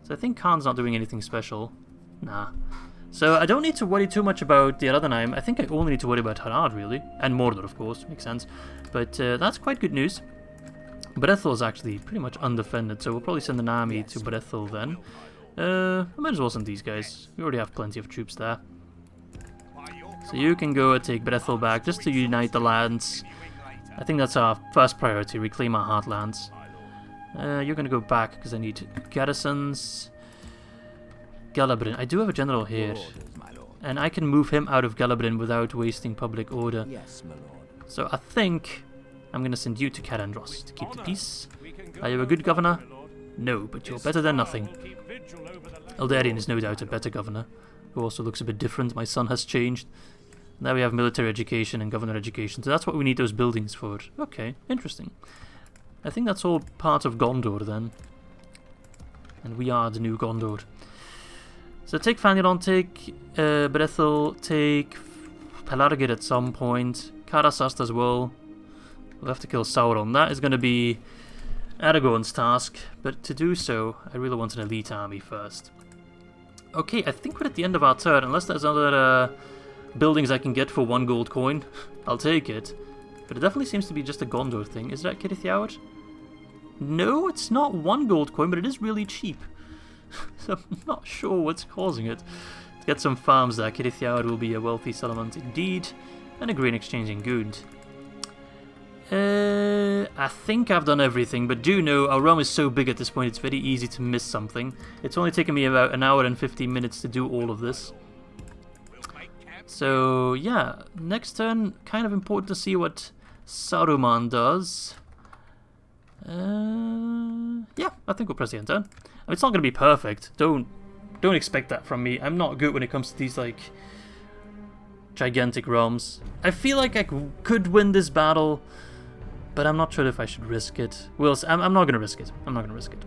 So I think Khan's not doing anything special. Nah. So I don't need to worry too much about the Ar-Adûnâim. I think I only need to worry about Harad, really. And Mordor, of course. Makes sense. But that's quite good news. Brethil is actually pretty much undefended, so we'll probably send an army to Brethil then. I might as well send these guys. We already have plenty of troops there. So you can go and take Brethil back just to unite the lands. I think that's our first priority, reclaim our heartlands. You're going to go back because I need garrisons. Galabrin. I do have a general here. And I can move him out of Galabrin without wasting public order. So I think I'm going to send you to Carandros to keep the peace. Are you a good governor? No, but you're better than nothing. Eldarion is no doubt a better governor, who also looks a bit different. My son has changed. Now we have military education and governor education, so that's what we need those buildings for. Okay, interesting. I think that's all part of Gondor then. And we are the new Gondor. So take Fanyalon, take Brethil, take Pelargir at some point. Carras as well. We'll have to kill Sauron. That is going to be Aragorn's task, but to do so, I really want an elite army first. Okay, I think we're at the end of our turn, unless there's other buildings I can get for 1 gold coin. I'll take it. But it definitely seems to be just a Gondor thing. Is that Cirith? No, it's not 1 gold coin, but it is really cheap. So I'm not sure what's causing it. To get some farms there, Cirith will be a wealthy settlement indeed, and a grain exchanging good. I think I've done everything, but do know our realm is so big at this point it's very easy to miss something. It's only taken me about an hour and 15 minutes to do all of this. So yeah, next turn, kind of important to see what Saruman does. Yeah, I think we'll press the end turn. I mean, it's not going to be perfect. Don't expect that from me. I'm not good when it comes to these, like, gigantic realms. I feel like I could win this battle, but I'm not sure if I should risk it. I'm not going to risk it. I'm not going to risk it.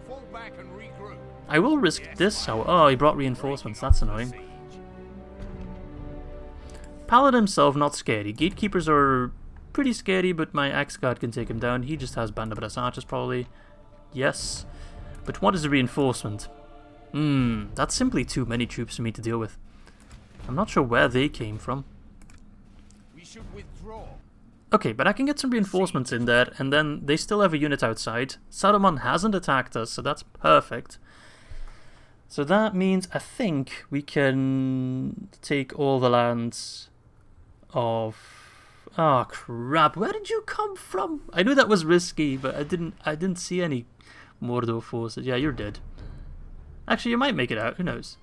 Fall back and regroup. I will risk this. Oh, he brought reinforcements. That's annoying. Paladin himself, not scary. Gatekeepers are pretty scary, but my Axe Guard can take him down. He just has Band of Brass Archers, probably. Yes. But what is a reinforcement? That's simply too many troops for me to deal with. I'm not sure where they came from. We should withdraw. Okay, but I can get some reinforcements in there, and then they still have a unit outside. Saruman hasn't attacked us, so that's perfect. So that means I think we can take all the lands of... Oh crap, where did you come from? I knew that was risky, but I didn't see any Mordor forces. Yeah, you're dead. Actually, you might make it out, who knows?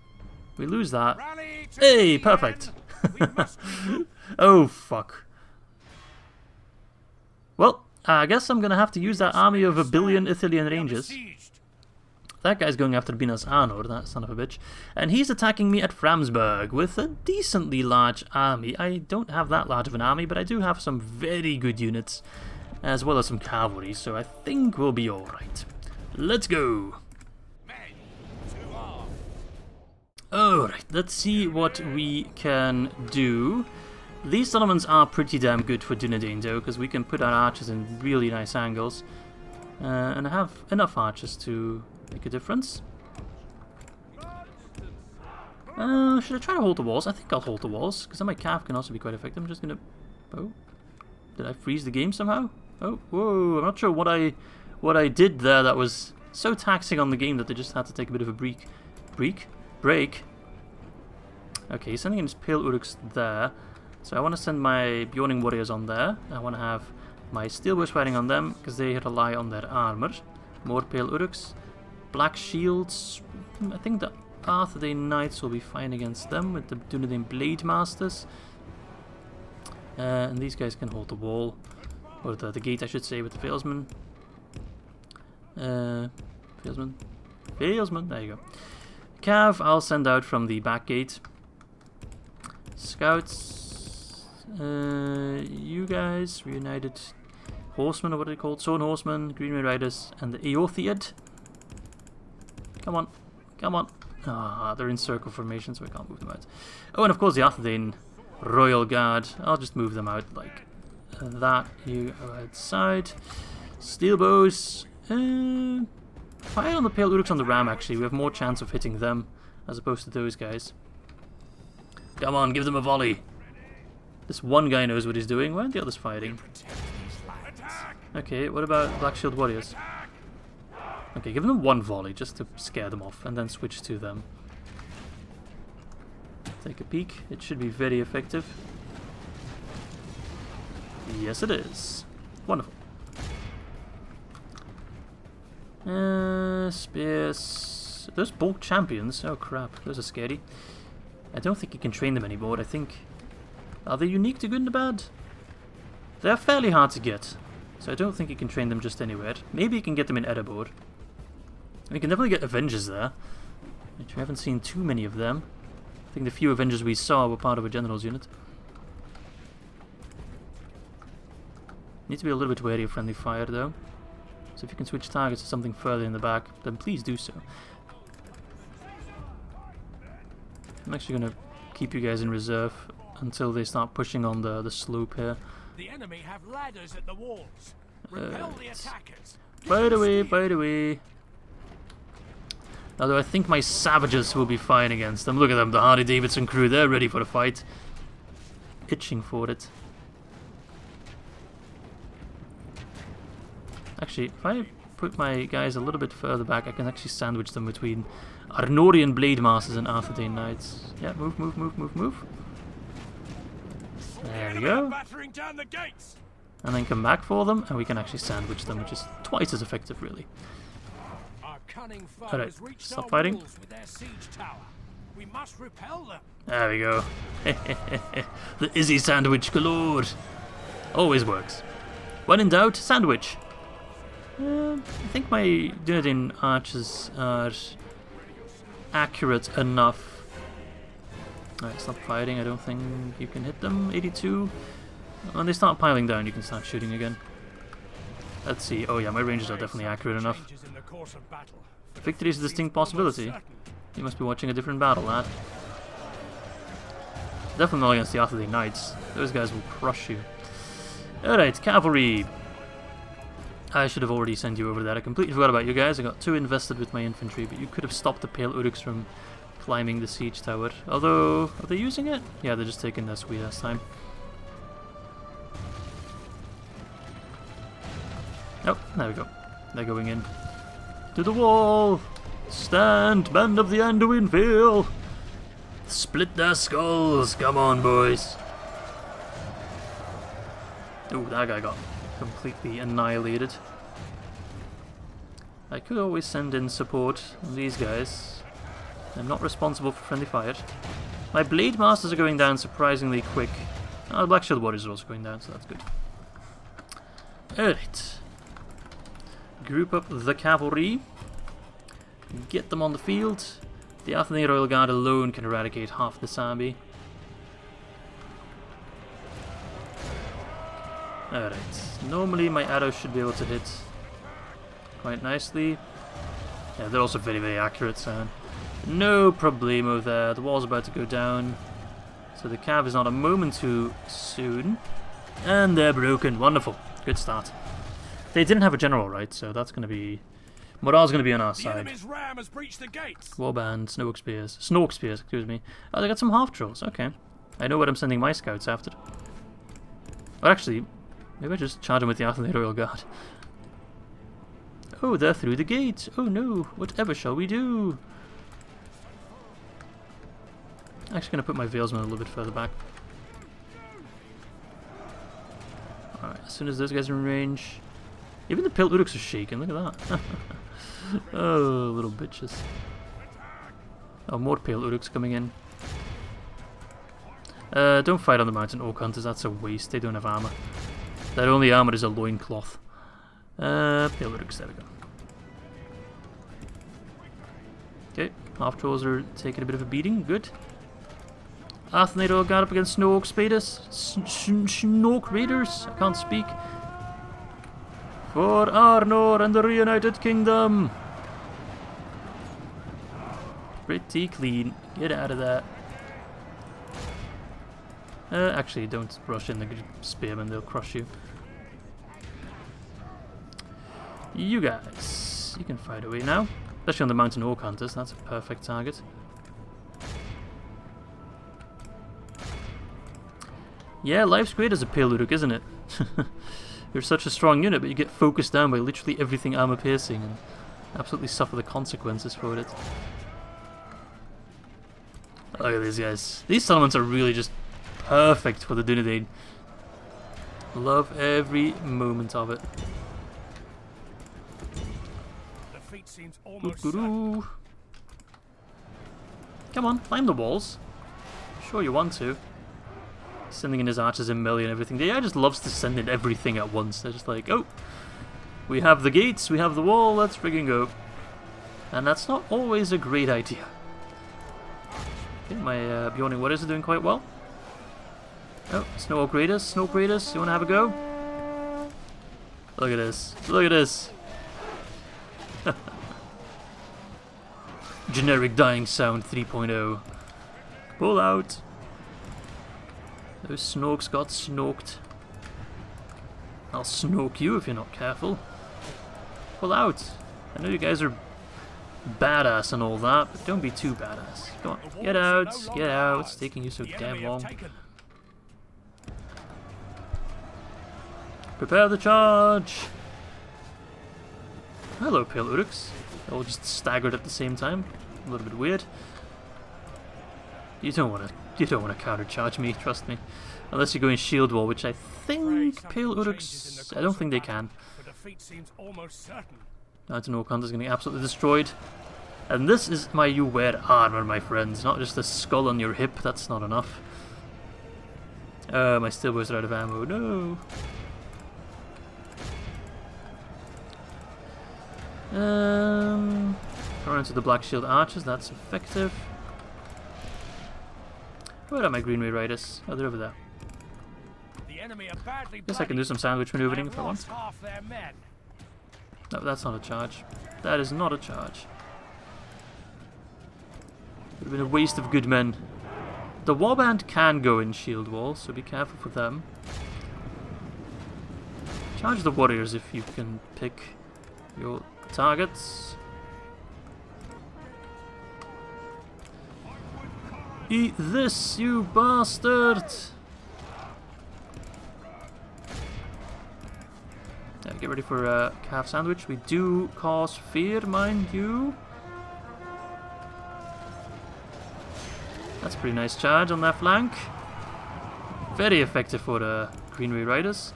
We lose that. Hey, perfect. Oh, fuck. Well, I guess I'm gonna have to use that army of 1 billion Ithilien Rangers. That guy's going after Binas Arnor, that son of a bitch. And he's attacking me at Framsburg with a decently large army. I don't have that large of an army, but I do have some very good units, as well as some cavalry, so I think we'll be alright. Let's go! Alright, let's see what we can do. These settlements are pretty damn good for Dunedain though, because we can put our archers in really nice angles. And I have enough archers to make a difference. Should I try to hold the walls? I think I'll hold the walls, because then my calf can also be quite effective. I'm just gonna... Oh, did I freeze the game somehow? Oh, whoa, I'm not sure what I did there that was so taxing on the game that they just had to take a bit of a break. Okay, sending in his Pale Uruks there. So I want to send my Bjorning warriors on there. I want to have my Steelbows fighting on them, because they rely on their armor. More Pale Uruks. Black Shields. I think the Ar-Adûnâim Knights will be fine against them with the Dunedain Blade Masters. And these guys can hold the wall. Or the gate, I should say, with the Failsmen. Failsmen, there you go. Cav, I'll send out from the back gate. Scouts, you guys, Reunited Horsemen, or what are they called? Sword Horsemen, Greenway Riders, and the Eortheid. Come on, come on. Ah, they're in circle formation, so I can't move them out. Oh, and of course the Ar-Adûnâim Royal Guard. I'll just move them out like that. You go outside. Steelbows. Fire on the Pale Uruks on the ram, actually. We have more chance of hitting them as opposed to those guys. Come on, give them a volley. This one guy knows what he's doing. Where are the others fighting? Okay, what about Black Shield Warriors? Okay, give them one volley just to scare them off, and then switch to them. Take a peek. It should be very effective. Yes, it is. Wonderful. Spears. Those bulk champions. Oh crap, those are scary. I don't think you can train them anymore. I think... Are they unique to good and bad? They're fairly hard to get, so I don't think you can train them just anywhere. Maybe you can get them in Erebor. We can definitely get Avengers there, which we haven't seen too many of them. I think the few Avengers we saw were part of a General's unit. Need to be a little bit wary of friendly fire though. So if you can switch targets to something further in the back, then please do so. I'm actually going to keep you guys in reserve until they start pushing on the slope here. The enemy have ladders at the walls. Repel the attackers. Fight away, fight away. Although I think my savages will be fine against them. Look at them, the Harley Davidson crew, they're ready for the fight. Itching for it. Actually, if I put my guys a little bit further back, I can actually sandwich them between Arnorian Blade Masters and Ar-Adûnâim Knights. Yeah, move, move, move, move, move. There we go. And then come back for them, and we can actually sandwich them, which is twice as effective, really. Alright, stop fighting. We must repel them. There we go. The Izzy sandwich galore. Always works. When in doubt, sandwich. I think my Dunedain archers are accurate enough. Alright, stop fighting. I don't think you can hit them. 82. When they start piling down, you can start shooting again. Let's see. Oh yeah, my ranges are definitely accurate enough. Victory is a distinct possibility. You must be watching a different battle, lad. Definitely not against the Ar-Adûnâim Knights. Those guys will crush you. Alright, cavalry. I should have already sent you over there. I completely forgot about you guys. I got too invested with my infantry, but you could have stopped the Pale Uruks from climbing the siege tower. Although, are they using it? Yeah, they're just taking their sweet ass time. Oh, there we go. They're going in. To the wall! Stand, band of the Anduin Vale! Split their skulls! Come on, boys! Ooh, that guy got completely annihilated. I could always send in support on these guys. I'm not responsible for friendly fire. My Blade Masters are going down surprisingly quick. Oh, the Black Shield Warriors are also going down, so that's good. Alright. Group up the cavalry. Get them on the field. The Ar-Adûnâim Royal Guard alone can eradicate half this army. Alright. Normally my arrows should be able to hit quite nicely. Yeah, they're also very, very accurate, so no problemo there. The wall's about to go down. So the cav is not a moment too soon. And they're broken. Wonderful. Good start. They didn't have a general, right? So that's going to be... Morale's going to be on our side. Ram has breached the gates. Warband, Snork Spears, excuse me. Oh, they got some half trolls. Okay. I know what I'm sending my scouts after. Or actually, maybe I just charge them with the Ar-Adûnâim Royal Guard. Oh, they're through the gate. Oh no, whatever shall we do? I'm actually going to put my Veilsmen a little bit further back. Alright, as soon as those guys are in range... Even the Pale Uruks are shaking, look at that. Oh, little bitches. Oh, more Pale Uruks coming in. Don't fight on the mountain Orc Hunters, that's a waste, they don't have armor. Their only armor is a loincloth. Pale Uruks, there we go. Okay, half trolls are taking a bit of a beating, good. Ar-Adûnâim Royal Guard up against Snork Spears. Snork Raiders, I can't speak. For Arnor and the Reunited Kingdom! Pretty clean. Get out of that. Actually, don't rush in the spearmen, they'll crush you. You guys, you can fight away now. Especially on the Mountain Orc Hunters, that's a perfect target. Yeah, life's great as a Pale Uruk, isn't it? You're such a strong unit, but you get focused down by literally everything armor piercing and absolutely suffer the consequences for it. Look at these guys. These settlements are really just perfect for the Dunedain. Love every moment of it. The feat seems almost Come on, climb the walls. Sure you want to. Sending in his archers in melee and everything. The AI just loves to send in everything at once. They're just like, oh, we have the gates, we have the wall, let's friggin' go. And that's not always a great idea. Okay, my Bjorning Warriors are doing quite well. Oh, Snow Raiders, you wanna have a go? Look at this, look at this. Generic dying sound 3.0. Pull out. Those Snorks got snoked. I'll snoke you if you're not careful. Pull out. I know you guys are badass and all that, but don't be too badass. Come on, get out, get out. It's taking you so damn long. Prepare the charge. Hello, Pale Uruks. They all just staggered at the same time. A little bit weird. You don't want to countercharge me, trust me. Unless you're going shield wall, which I think Pale Uruks... I don't think they can. Mountain Orc Hunter's going to get absolutely destroyed. And this is my you wear armor, my friends. Not just a skull on your hip, that's not enough. My steelbows are out of ammo, no. Run into the Black Shield Archers, that's effective. Where are my Greenway Riders? Oh, they're over there. The enemy are badly Guess I can do some sandwich maneuvering if I want. half their men. No, that's not a charge. That is not a charge. Would have been a waste of good men. The warband can go in shield wall, so be careful for them. Charge the warriors if you can pick your targets. Eat this, you bastard! Yeah, get ready for a calf sandwich. We do cause fear, mind you. That's a pretty nice charge on that flank. Very effective for the Greenway Riders.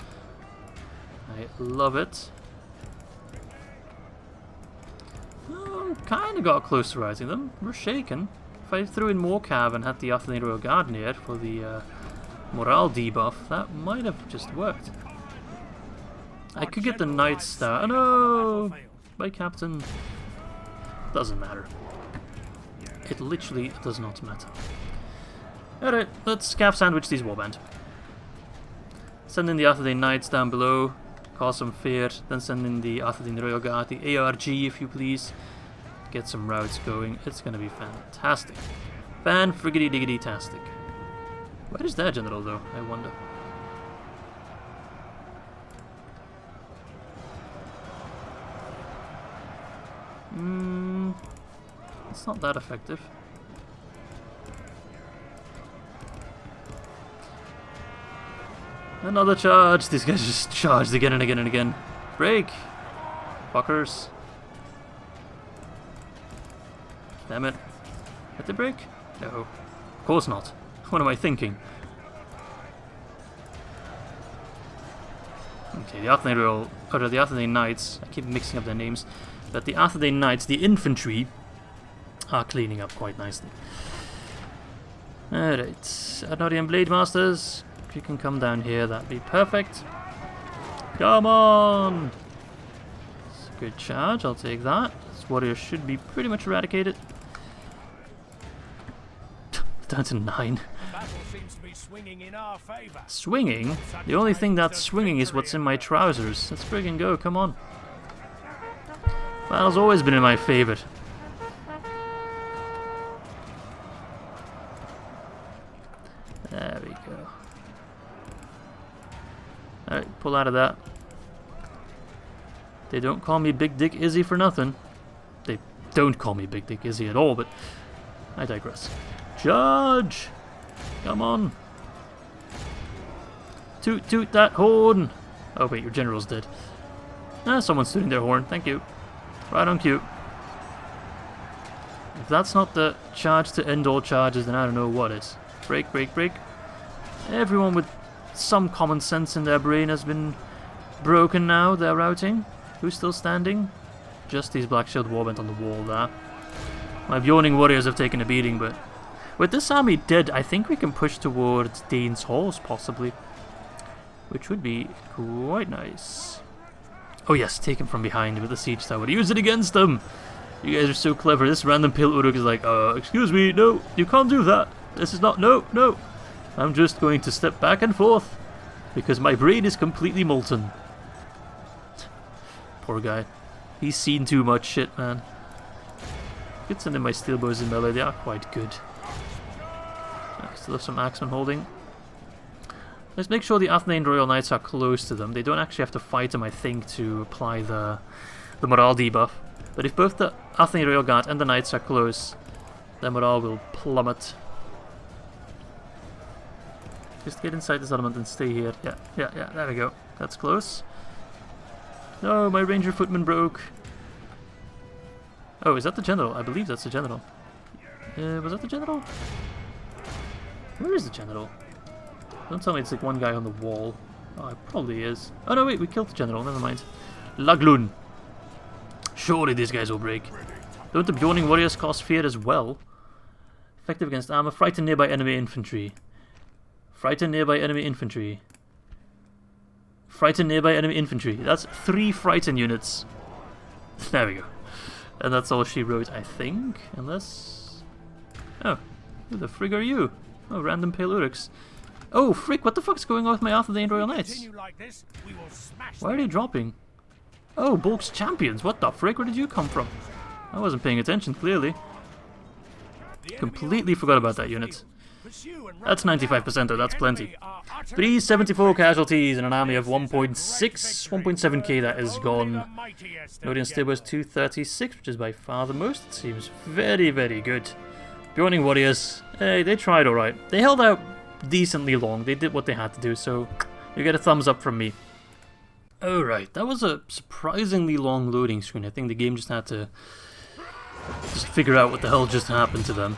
I love it. Oh, kinda got close to routing them. We're shaken. If I threw in more cav and had the Ar-Adûnâim Royal Guard near for the morale debuff, that might have just worked. I could get the Knight Star. Oh no! My captain. Doesn't matter. It literally does not matter. Alright, let's calf sandwich these warband. Send in the Ar-Adûnâim Knights down below, cause some fear, then send in the Ar-Adûnâim Royal Guard, the ARG if you please. Get some routes going. It's gonna be fantastic. Fan-friggity-diggity-tastic. Where is their general though, I wonder? It's not that effective. Another charge! These guys just charged again and again and again. Break! Fuckers. Damn it. Did they break? No. Of course not. What am I thinking? Okay, the Ar-Adûnâim Knights, I keep mixing up their names, but the Ar-Adûnâim Knights, the infantry, are cleaning up quite nicely. Alright, Arnorian Blade Masters, if you can come down here, that'd be perfect. Come on! It's a good charge, I'll take that. This warrior should be pretty much eradicated. Down to 9. Battle seems to be swinging in our favor. Swinging? The only thing that's swinging is what's in my trousers. Let's friggin' go, come on. Battle's always been in my favor. There we go. Alright, pull out of that. They don't call me Big Dick Izzy for nothing. They don't call me Big Dick Izzy at all, but I digress. Charge! Come on. Toot toot that horn! Oh wait, your general's dead. Ah, someone's tooting their horn, thank you. Right on cue. If that's not the charge to end all charges, then I don't know what is. Break, break, break. Everyone with some common sense in their brain has been broken now, their routing. Who's still standing? Just these Black Shield Warband on the wall there. My Bjorning warriors have taken a beating, but with this army dead, I think we can push towards Dane's Halls, possibly. Which would be quite nice. Oh yes, take him from behind with the siege tower. Use it against them! You guys are so clever. This random Pale Uruk is like, excuse me, no, you can't do that. This is not, no, no. I'm just going to step back and forth. Because my brain is completely molten. Poor guy. He's seen too much shit, man. Could send in my steel bows in melee, they are quite good. I still have some axemen holding. Let's make sure the Ar-Adûnâim Royal Knights are close to them. They don't actually have to fight them, I think, to apply the morale debuff. But if both the Ar-Adûnâim Royal Guard and the Knights are close, their morale will plummet. Just get inside the settlement and stay here. Yeah, there we go. That's close. No, my Ranger Footman broke. Oh, is that the general? I believe that's the general. Was that the general? Where is the general? Don't tell me it's like one guy on the wall. Oh, it probably is. Oh no, wait, we killed the general. Never mind. Laglun. Surely these guys will break. Don't the Bjorning warriors cause fear as well? Effective against armor. Frighten nearby enemy infantry. Frighten nearby enemy infantry. Frighten nearby enemy infantry. That's 3 frighten units. There we go. And that's all she wrote, I think. Unless... Oh, who the frig are you? Oh, random pale Urix. Oh, frick, what the fuck's going on with my Arthur the Royal Knights? Why are they dropping? Oh, Bulk's champions, what the frick, where did you come from? I wasn't paying attention, clearly. Completely forgot about that unit. That's 95% though, that's plenty. 374 casualties and an army of 1.7k that is gone. Nodian still was 236, which is by far the most. It seems very, very good. Bjorning Warriors, hey, they tried alright. They held out decently long, they did what they had to do, so you get a thumbs up from me. Alright, that was a surprisingly long loading screen. I think the game just had to figure out what the hell just happened to them.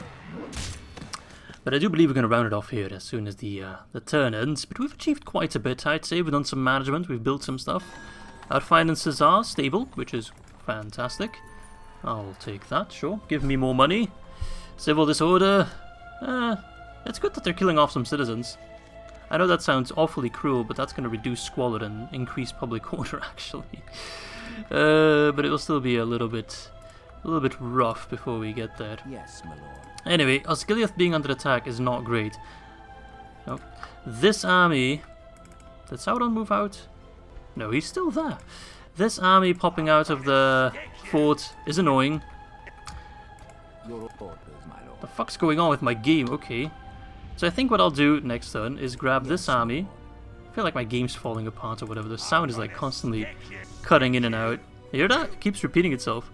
But I do believe we're going to round it off here as soon as the turn ends. But we've achieved quite a bit, I'd say. We've done some management, we've built some stuff. Our finances are stable, which is fantastic. I'll take that, sure. Give me more money. Civil disorder. It's good that they're killing off some citizens. I know that sounds awfully cruel, but that's going to reduce squalor and increase public order, actually. But it'll still be a little bit rough before we get there. Yes, my lord. Anyway, Osgiliath being under attack is not great. No. This army... Did Sauron move out? No, he's still there. This army popping out of the fort is annoying. Your orders, my lord. The fuck's going on with my game? Okay. So I think what I'll do next turn is grab this army. I feel like my game's falling apart or whatever. The sound is like constantly cutting in and out. You hear that? It keeps repeating itself.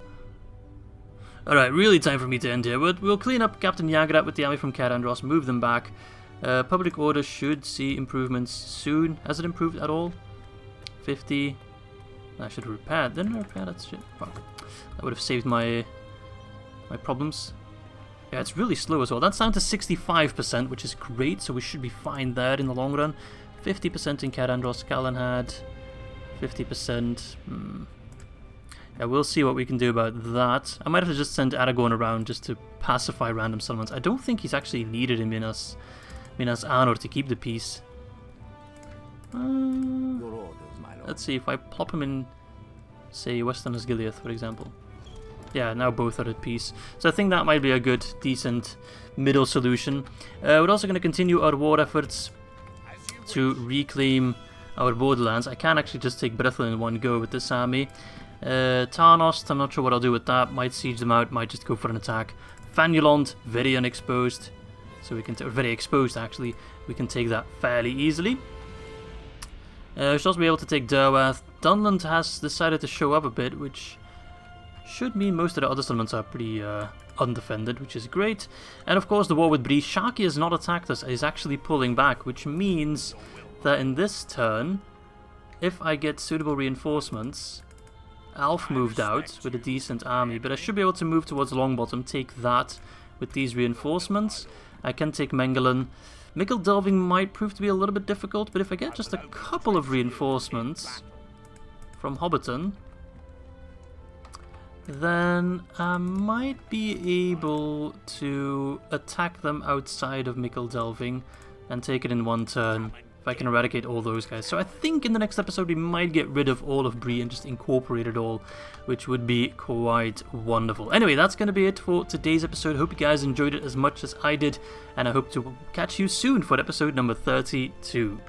Alright, really time for me to end here. We'll clean up Captain Yagrat with the army from Carandros, move them back. Public order should see improvements soon. Has it improved at all? 50. I should have repaired. Didn't I repair that shit? Fuck. That would have saved my problems. Yeah, it's really slow as well. That's down to 65%, which is great, so we should be fine there in the long run. 50% in Carandros, Calenhad. 50%. Yeah, we'll see what we can do about that. I might have to just send Aragorn around just to pacify random settlements. I don't think he's actually needed in Minas Anor to keep the peace. Your orders, my lord. Let's see, if I plop him in, say, Western Osgiliath, for example. Yeah, now both are at peace. So I think that might be a good, decent middle solution. We're also going to continue our war efforts to reclaim our borderlands. I can actually just take Brethren in one go with this army. Tarnost, I'm not sure what I'll do with that. Might siege them out, might just go for an attack. Fanulond, very unexposed. So we can, very exposed actually. We can take that fairly easily. We should also be able to take Derwath. Dunland has decided to show up a bit, which should mean most of the other settlements are pretty undefended, which is great. And of course the war with Bree. Sharky has not attacked us, he's actually pulling back, which means that in this turn, if I get suitable reinforcements, Alf moved out with a decent army, but I should be able to move towards Longbottom, take that with these reinforcements. I can take Mengelon. Mikkel Delving might prove to be a little bit difficult, but if I get just a couple of reinforcements from Hobbiton, then I might be able to attack them outside of Mikkel Delving and take it in one turn. If I can eradicate all those guys. So I think in the next episode we might get rid of all of Bree and just incorporate it all, which would be quite wonderful. Anyway, that's going to be it for today's episode. Hope you guys enjoyed it as much as I did, and I hope to catch you soon for episode number 32.